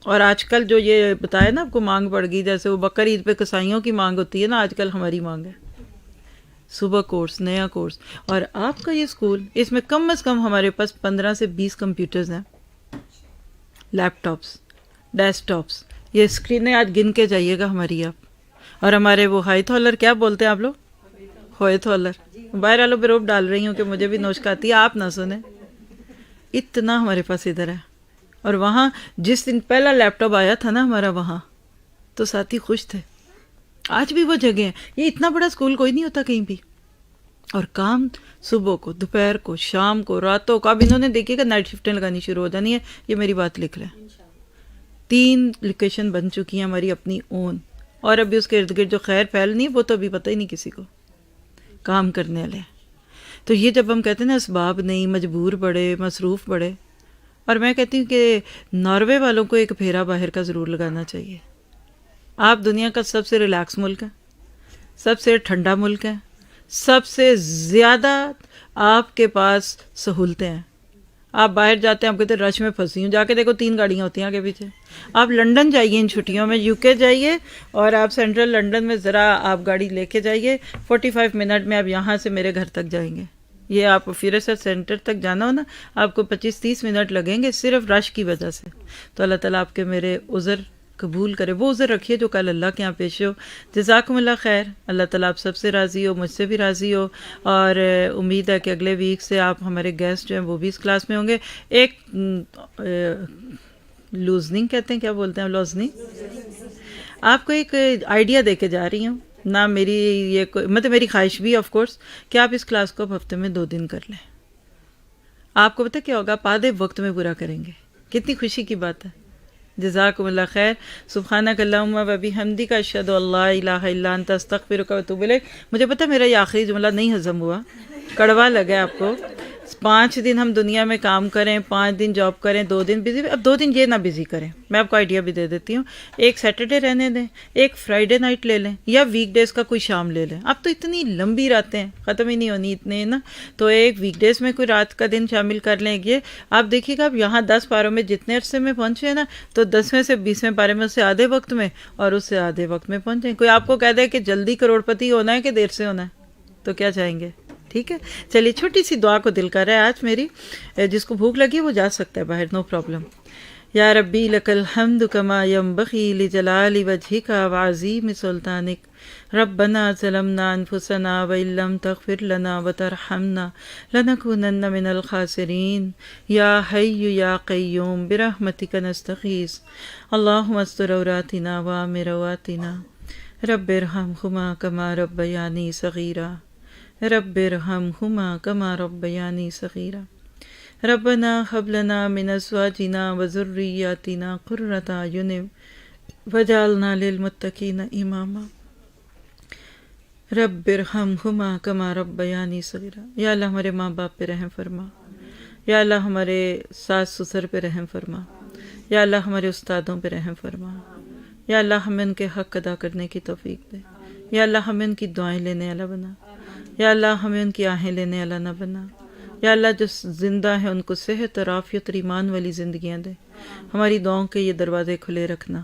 اور آج کل جو یہ بتایا نا آپ کو مانگ پڑ گئی، جیسے وہ بقر عید پہ کسائیوں کی مانگ ہوتی ہے نا، آج کل ہماری مانگ ہے. صبح کورس، نیا کورس. اور آپ کا یہ اسکول، اس میں کم از کم ہمارے پاس 15 سے 20 کمپیوٹرز ہیں، لیپ ٹاپس، ڈیسک ٹاپس. یہ اسکرینیں آج گن کے جائیے گا ہماری آپ. اور ہمارے وہ ہائی تھولر، کیا بولتے ہیں آپ لوگ؟ ہوئے تھولر. باہر والوں پہ روپ ڈال رہی ہوں کہ مجھے بھی نوچ آتی ہے، آپ نہ سنیں. اتنا ہمارے پاس ادھر ہے. اور وہاں جس دن پہلا لیپ ٹاپ آیا تھا نا ہمارا، وہاں تو ساتھی خوش تھے. آج بھی وہ جگہ ہیں. یہ اتنا بڑا اسکول کوئی نہیں ہوتا کہیں بھی. اور کام صبح کو، دوپہر کو، شام کو، راتوں کو. اب انہوں نے دیکھیے گا نائٹ شفٹیں لگانی شروع ہو جانی ہے. یہ میری بات لکھ رہے ہیں. 3 لوکیشن بن چکی ہیں ہماری اپنی اون، اور ابھی اس کے ارد گرد جو خیر پھیلنی ہے وہ تو ابھی پتہ ہی نہیں کسی کو. کام کرنے والے. تو یہ جب ہم کہتے ہیں نا اسباب نہیں، مجبور بڑے، مصروف بڑے. اور میں کہتی ہوں کہ ناروے والوں کو ایک پھیرا باہر کا ضرور لگانا چاہیے. آپ دنیا کا سب سے ریلیکس ملک ہے، سب سے ٹھنڈا ملک ہے، سب سے زیادہ آپ کے پاس سہولتیں ہیں. آپ باہر جاتے ہیں، آپ کہتے ہیں رش میں پھنسی ہوں، جا کے دیکھو 3 گاڑیاں ہوتی ہیں آگے پیچھے. آپ لنڈن جائیے ان چھٹیوں میں، UK جائیے، اور آپ سینٹرل لنڈن میں ذرا آپ گاڑی لے کے جائیے، 45 منٹ میں آپ یہاں سے میرے گھر تک جائیں گے. یہ آپ فیروز سینٹر تک جانا ہو نا، آپ کو 25-30 منٹ لگیں گے صرف رش کی وجہ سے. تو اللہ تعالیٰ آپ کے میرے عذر قبول کرے، وہ عذر رکھیے جو کل اللہ کے یہاں پیش ہو. جزاکم اللہ خیر. اللہ تعالیٰ آپ سب سے راضی ہو، مجھ سے بھی راضی ہو. اور امید ہے کہ اگلے ویک سے آپ ہمارے گیسٹ جو ہیں وہ بھی اس کلاس میں ہوں گے. ایک لوزننگ کہتے ہیں، کیا بولتے ہیں لوزننگ، آپ کو ایک آئیڈیا دے کے جا رہی ہوں نا. میری یہ مطلب میری خواہش بھی آف کورس کہ آپ اس کلاس کو ہفتے میں 2 دن کر لیں. آپ کو پتہ کیا ہوگا، آپ آدھے وقت میں پورا کریں گے. کتنی خوشی کی بات ہے. جزاکم اللہ خیر. سبحانک اللہم و بحمدک، اشہد ان لا الہ الا انت، استغفرک و اتوب الیک. مجھے پتہ میرا یہ آخری جملہ نہیں ہضم ہوا، کڑوا لگا آپ کو. 5 دن ہم دنیا میں کام کریں، 5 دن جاب کریں، 2 دن بزی. اب 2 دن یہ نہ بزی کریں. میں آپ کو آئیڈیا بھی دے دیتی ہوں. ایک سیٹرڈے رہنے دیں، ایک فرائیڈے نائٹ لے لیں، یا ویک ڈیز کا کوئی شام لے لیں. اب تو اتنی لمبی راتیں ہیں، ختم ہی نہیں ہونی اتنے نا. تو ایک ویک ڈیز میں کوئی رات کا دن شامل کر لیں. یہ آپ دیکھیے گا، اب یہاں 10 پاروں میں جتنے عرصے میں پہنچے نا، تو 10ویں سے 20ویں پارے میں اس سے آدھے وقت میں، اور اس سے آدھے وقت میں پہنچیں. کوئی آپ کو کہہ دے کہ جلدی کروڑپتی ہونا ہے کہ دیر سے ہونا ہے، تو کیا چاہیں گے؟ ٹھیک ہے. چلیے چھوٹی سی دعا کو دل کر رہا ہے آج میری. جس کو بھوک لگی وہ جا سکتا ہے باہر، نو پرابلم. یا ربی لک الحمد کما ینبغی لجلال وجہک وعظیم سلطانک. ربنا ظلمنا انفسنا وان لم تغفر لنا وترحمنا لنکونن من الخاسرین. یا حی یا قیوم برحمتک نستغیث. اللہم استر عوراتنا وآمن رواتنا. رب ارحمہما کما ربیانی صغیرا. رب ارحمہما کما ربیانی صغیرا. ربنا ہب لنا من ازواجنا وذریاتنا قرۃ اعین وجعلنا للمتقین اماما رب ارحمہما کما ربیانی صغیرا. یا اللہ ہمارے ماں باپ پہ رحم فرما. یا اللہ ہمارے ساس سسر پہ رحم فرما. یا اللہ ہمارے استادوں پہ رحم فرما. یا اللہ ہمیں ان کے حق ادا کرنے کی توفیق دے. یا اللہ ہمیں ان کی دعائیں لینے والا بنا. یا اللہ ہمیں ان کی آہیں لینے والا نہ بنا. یا اللہ جو زندہ ہیں ان کو صحت اور عافیت اور ایمان والی زندگیاں دے. ہماری دعاؤں کے یہ دروازے کھلے رکھنا.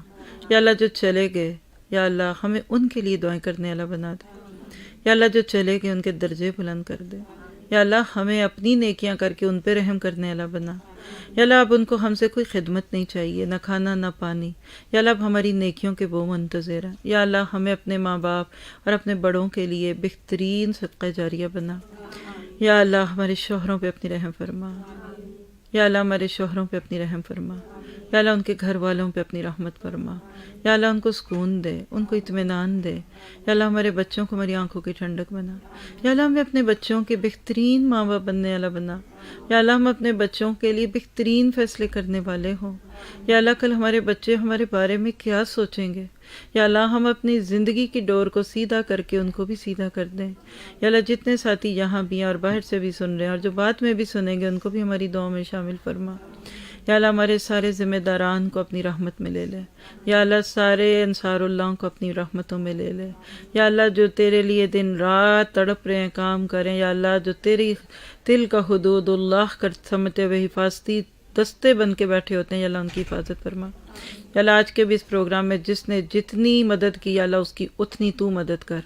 یا اللہ جو چلے گئے یا اللہ ہمیں ان کے لیے دعائیں کرنے والا بنا دے. یا اللہ جو چلے گئے ان کے درجے بلند کر دے. یا اللہ ہمیں اپنی نیکیاں کر کے ان پہ رحم کرنے والا بنا. یا اللہ اب ان کو ہم سے کوئی خدمت نہیں چاہیے، نہ کھانا نہ پانی. یا اللہ اب ہماری نیکیوں کے وہ منتظر ہیں. یا اللہ ہمیں اپنے ماں باپ اور اپنے بڑوں کے لیے بہترین صدقہ جاریہ بنا. یا اللہ ہمارے شوہروں پہ اپنی رحم فرما. یا اللہ ہمارے شوہروں پہ اپنی رحم فرما. یا اللہ ان کے گھر والوں پہ اپنی رحمت فرما. یا اللہ ان کو سکون دے، ان کو اطمینان دے. یا اللہ ہمارے بچوں کو ہماری آنکھوں کی ٹھنڈک بنا. یا اللہ ہمیں اپنے بچوں کے بہترین ماں باپ بننے والا بنا. یا اللہ ہم اپنے بچوں کے لیے بہترین فیصلے کرنے والے ہوں. یا اللہ کل ہمارے بچے ہمارے بارے میں کیا سوچیں گے. یا اللہ ہم اپنی زندگی کی ڈور کو سیدھا کر کے ان کو بھی سیدھا کر دیں. یا اللہ جتنے ساتھی یہاں بھی ہیں اور باہر سے بھی سن رہے ہیں اور جو بعد میں بھی سنیں گے ان کو بھی ہماری دعاؤں میں شامل فرما. یا اللہ ہمارے سارے ذمہ داران کو اپنی رحمت میں لے لے. یا اللہ سارے انصار اللہ کو اپنی رحمتوں میں لے لے. یا اللہ جو تیرے لیے دن رات تڑپ رہے ہیں، کام کریں. یا اللہ جو تیری دل کا حدود اللہ کر سمجھتے ہوئے حفاظتی دستے بن کے بیٹھے ہوتے ہیں، یا اللہ ان کی حفاظت فرما. یا اللہ آج کے بھی اس پروگرام میں جس نے جتنی مدد کی یا اللہ اس کی اتنی تو مدد کر.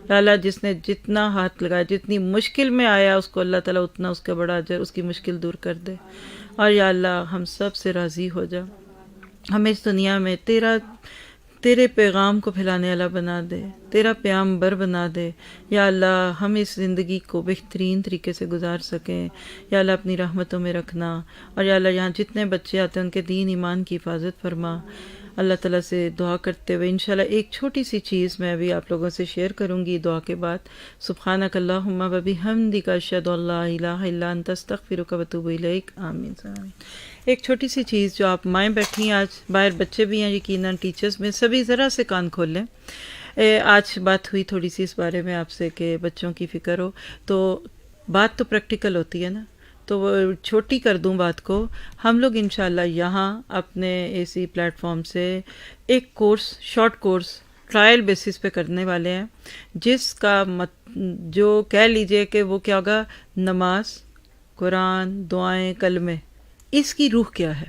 یا اللہ جس نے جتنا ہاتھ لگایا، جتنی مشکل میں آیا، اس کو اللہ تعالیٰ اتنا اس کا بڑا اجر، اس کی مشکل دور کر دے. اور یا اللہ ہم سب سے راضی ہو جا. ہمیں اس دنیا میں تیرے پیغام کو پھیلانے والا بنا دے، تیرا پیغمبر بنا دے. یا اللہ ہم اس زندگی کو بہترین طریقے سے گزار سکیں. یا اللہ اپنی رحمتوں میں رکھنا. اور یا اللہ یہاں جتنے بچے آتے ہیں ان کے دین ایمان کی حفاظت فرما. اللہ تعالیٰ سے دعا کرتے ہوئے انشاءاللہ ایک چھوٹی سی چیز میں ابھی آپ لوگوں سے شیئر کروں گی دعا کے بعد. سبحانک اللہم و بحمدک اشہد ان لا الہ الا انت استغفرک و اتوب الیک. آمین. ایک چھوٹی سی چیز جو آپ مائیں بیٹھی ہیں، آج باہر بچے بھی ہیں یقیناً، ٹیچرز میں سبھی ذرا سے کان کھول لیں. آج بات ہوئی تھوڑی سی اس بارے میں آپ سے کہ بچوں کی فکر ہو، تو بات تو پریکٹیکل ہوتی ہے نا، تو وہ چھوٹی کر دوں بات کو. ہم لوگ انشاءاللہ یہاں اپنے اسی پلیٹ فارم سے ایک course, short course trial basis پہ کرنے والے ہیں، جس کا جو کہہ لیجئے کہ وہ کیا ہوگا، نماز، قرآن، دعائیں، کلمے، اس کی روح کیا ہے.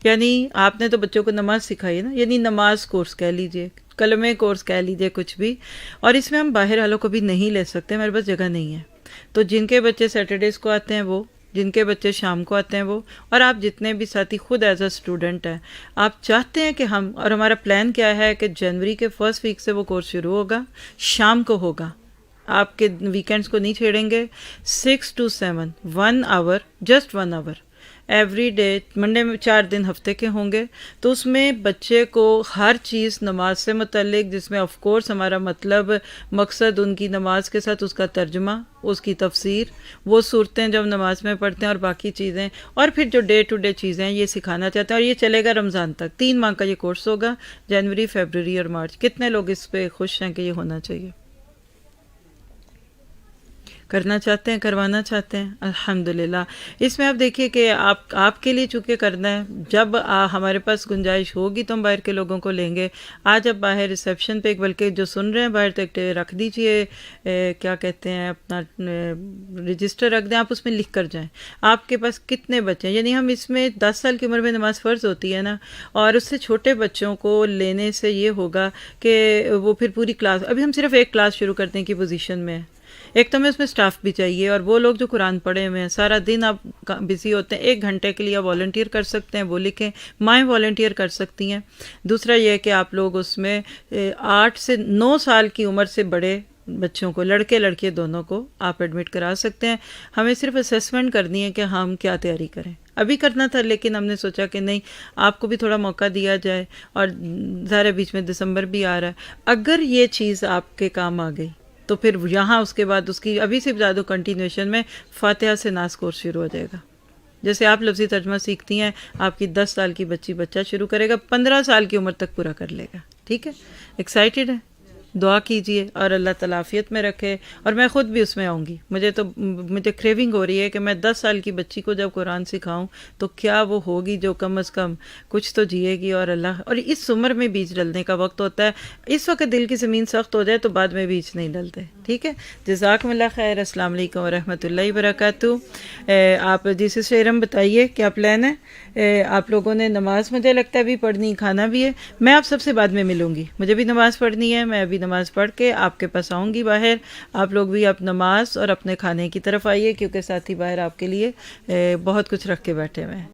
یعنی آپ نے تو بچوں کو نماز سکھائی ہے نا، یعنی نماز کورس کہہ لیجئے، کلمے کورس کہہ لیجئے، کچھ بھی. اور اس میں ہم باہر والوں کو بھی نہیں لے سکتے، میرے پاس جگہ نہیں ہے. تو جن کے بچے سیٹرڈیز کو آتے ہیں وہ، جن کے بچے شام کو آتے ہیں وہ، اور آپ جتنے بھی ساتھی خود ایز اے اسٹوڈنٹ ہیں، آپ چاہتے ہیں کہ اور ہمارا پلان کیا ہے کہ جنوری کے فرسٹ ویک سے وہ کورس شروع ہوگا، شام کو ہوگا، آپ کے ویکینڈز کو نہیں چھیڑیں گے. 6 to 7 1 hour، just 1 hour every day. Monday میں 4 دن ہفتے کے ہوں گے. تو اس میں بچے کو ہر چیز نماز سے متعلق، جس میں آف کورس ہمارا مقصد ان کی نماز کے ساتھ اس کا ترجمہ، اس کی تفسیر، وہ صورتیں جب نماز میں پڑھتے ہیں اور باقی چیزیں، اور پھر جو ڈے ٹو ڈے چیزیں یہ سکھانا چاہتے ہیں. اور یہ چلے گا رمضان تک، 3 ماہ کا یہ کورس ہوگا، جنوری، فیبروری اور مارچ. کتنے لوگ اس پہ خوش ہیں کہ یہ ہونا چاہیے، کرنا چاہتے ہیں، کروانا چاہتے ہیں؟ الحمدللہ. اس میں آپ دیکھیے کہ آپ کے لیے چونکہ کرنا ہے، جب ہمارے پاس گنجائش ہوگی تو ہم باہر کے لوگوں کو لیں گے. آج اب باہر ریسیپشن پہ، بلکہ جو سن رہے ہیں باہر تک رکھ دیجئے، کیا کہتے ہیں، اپنا رجسٹر رکھ دیں، آپ اس میں لکھ کر جائیں آپ کے پاس کتنے بچے ہیں. یعنی ہم اس میں 10 سال کی عمر میں نماز فرض ہوتی ہے نا، اور اس سے چھوٹے بچوں کو لینے سے یہ ہوگا کہ وہ پھر پوری کلاس، ابھی ہم صرف ایک کلاس شروع کرنے کی پوزیشن میں ہیں. ایک تو ہمیں اس میں سٹاف بھی چاہیے، اور وہ لوگ جو قرآن پڑھے ہوئے ہیں، سارا دن آپ بزی ہوتے ہیں، 1 گھنٹے کے لیے آپ والنٹیئر کر سکتے ہیں، وہ لکھیں، مائیں والنٹیئر کر سکتی ہیں. دوسرا یہ ہے کہ آپ لوگ اس میں 8 سے 9 سال کی عمر سے بڑے بچوں کو، لڑکے لڑکے دونوں کو آپ ایڈمٹ کرا سکتے ہیں. ہمیں صرف اسیسمنٹ کرنی ہے کہ ہم کیا تیاری کریں. ابھی کرنا تھا لیکن ہم نے سوچا کہ نہیں، آپ کو بھی تھوڑا موقع دیا جائے، اور ظاہر بیچ میں دسمبر بھی آ رہا ہے. اگر یہ چیز آپ کے کام آ گئی تو پھر یہاں اس کے بعد اس کی ابھی سے زیادہ کنٹینیوشن میں فاتحہ سے ناس کورس شروع ہو جائے گا. جیسے آپ لفظی ترجمہ سیکھتی ہیں، آپ کی 10 سال کی بچی بچہ شروع کرے گا، 15 سال کی عمر تک پورا کر لے گا. ٹھیک ہے، ایکسائٹیڈ ہے؟ دعا کیجئے اور اللہ تعالیٰ عافیت میں رکھے. اور میں خود بھی اس میں آؤں گی. مجھے کریونگ ہو رہی ہے کہ میں 10 سال کی بچی کو جب قرآن سکھاؤں تو کیا وہ ہوگی جو کم از کم کچھ تو جیے گی. اور اس عمر میں بیج ڈلنے کا وقت ہوتا ہے. اس وقت دل کی زمین سخت ہو جائے تو بعد میں بیج نہیں ڈلتے. ٹھیک ہے، جزاکم اللہ خیر. السلام علیکم ورحمۃ اللہ وبرکاتہ. آپ جیسے شیرم بتائیے کیا پلان ہے؟ آپ لوگوں نے نماز مجھے لگتا ہے ابھی پڑھنی، کھانا بھی ہے. میں آپ سب سے بعد میں ملوں گی، مجھے بھی نماز پڑھنی ہے. میں ابھی نماز پڑھ کے آپ کے پاس آؤں گی باہر. آپ لوگ بھی اب نماز اور اپنے کھانے کی طرف آئیے، کیونکہ ساتھی باہر آپ کے لیے بہت کچھ رکھ کے بیٹھے ہوئے ہیں.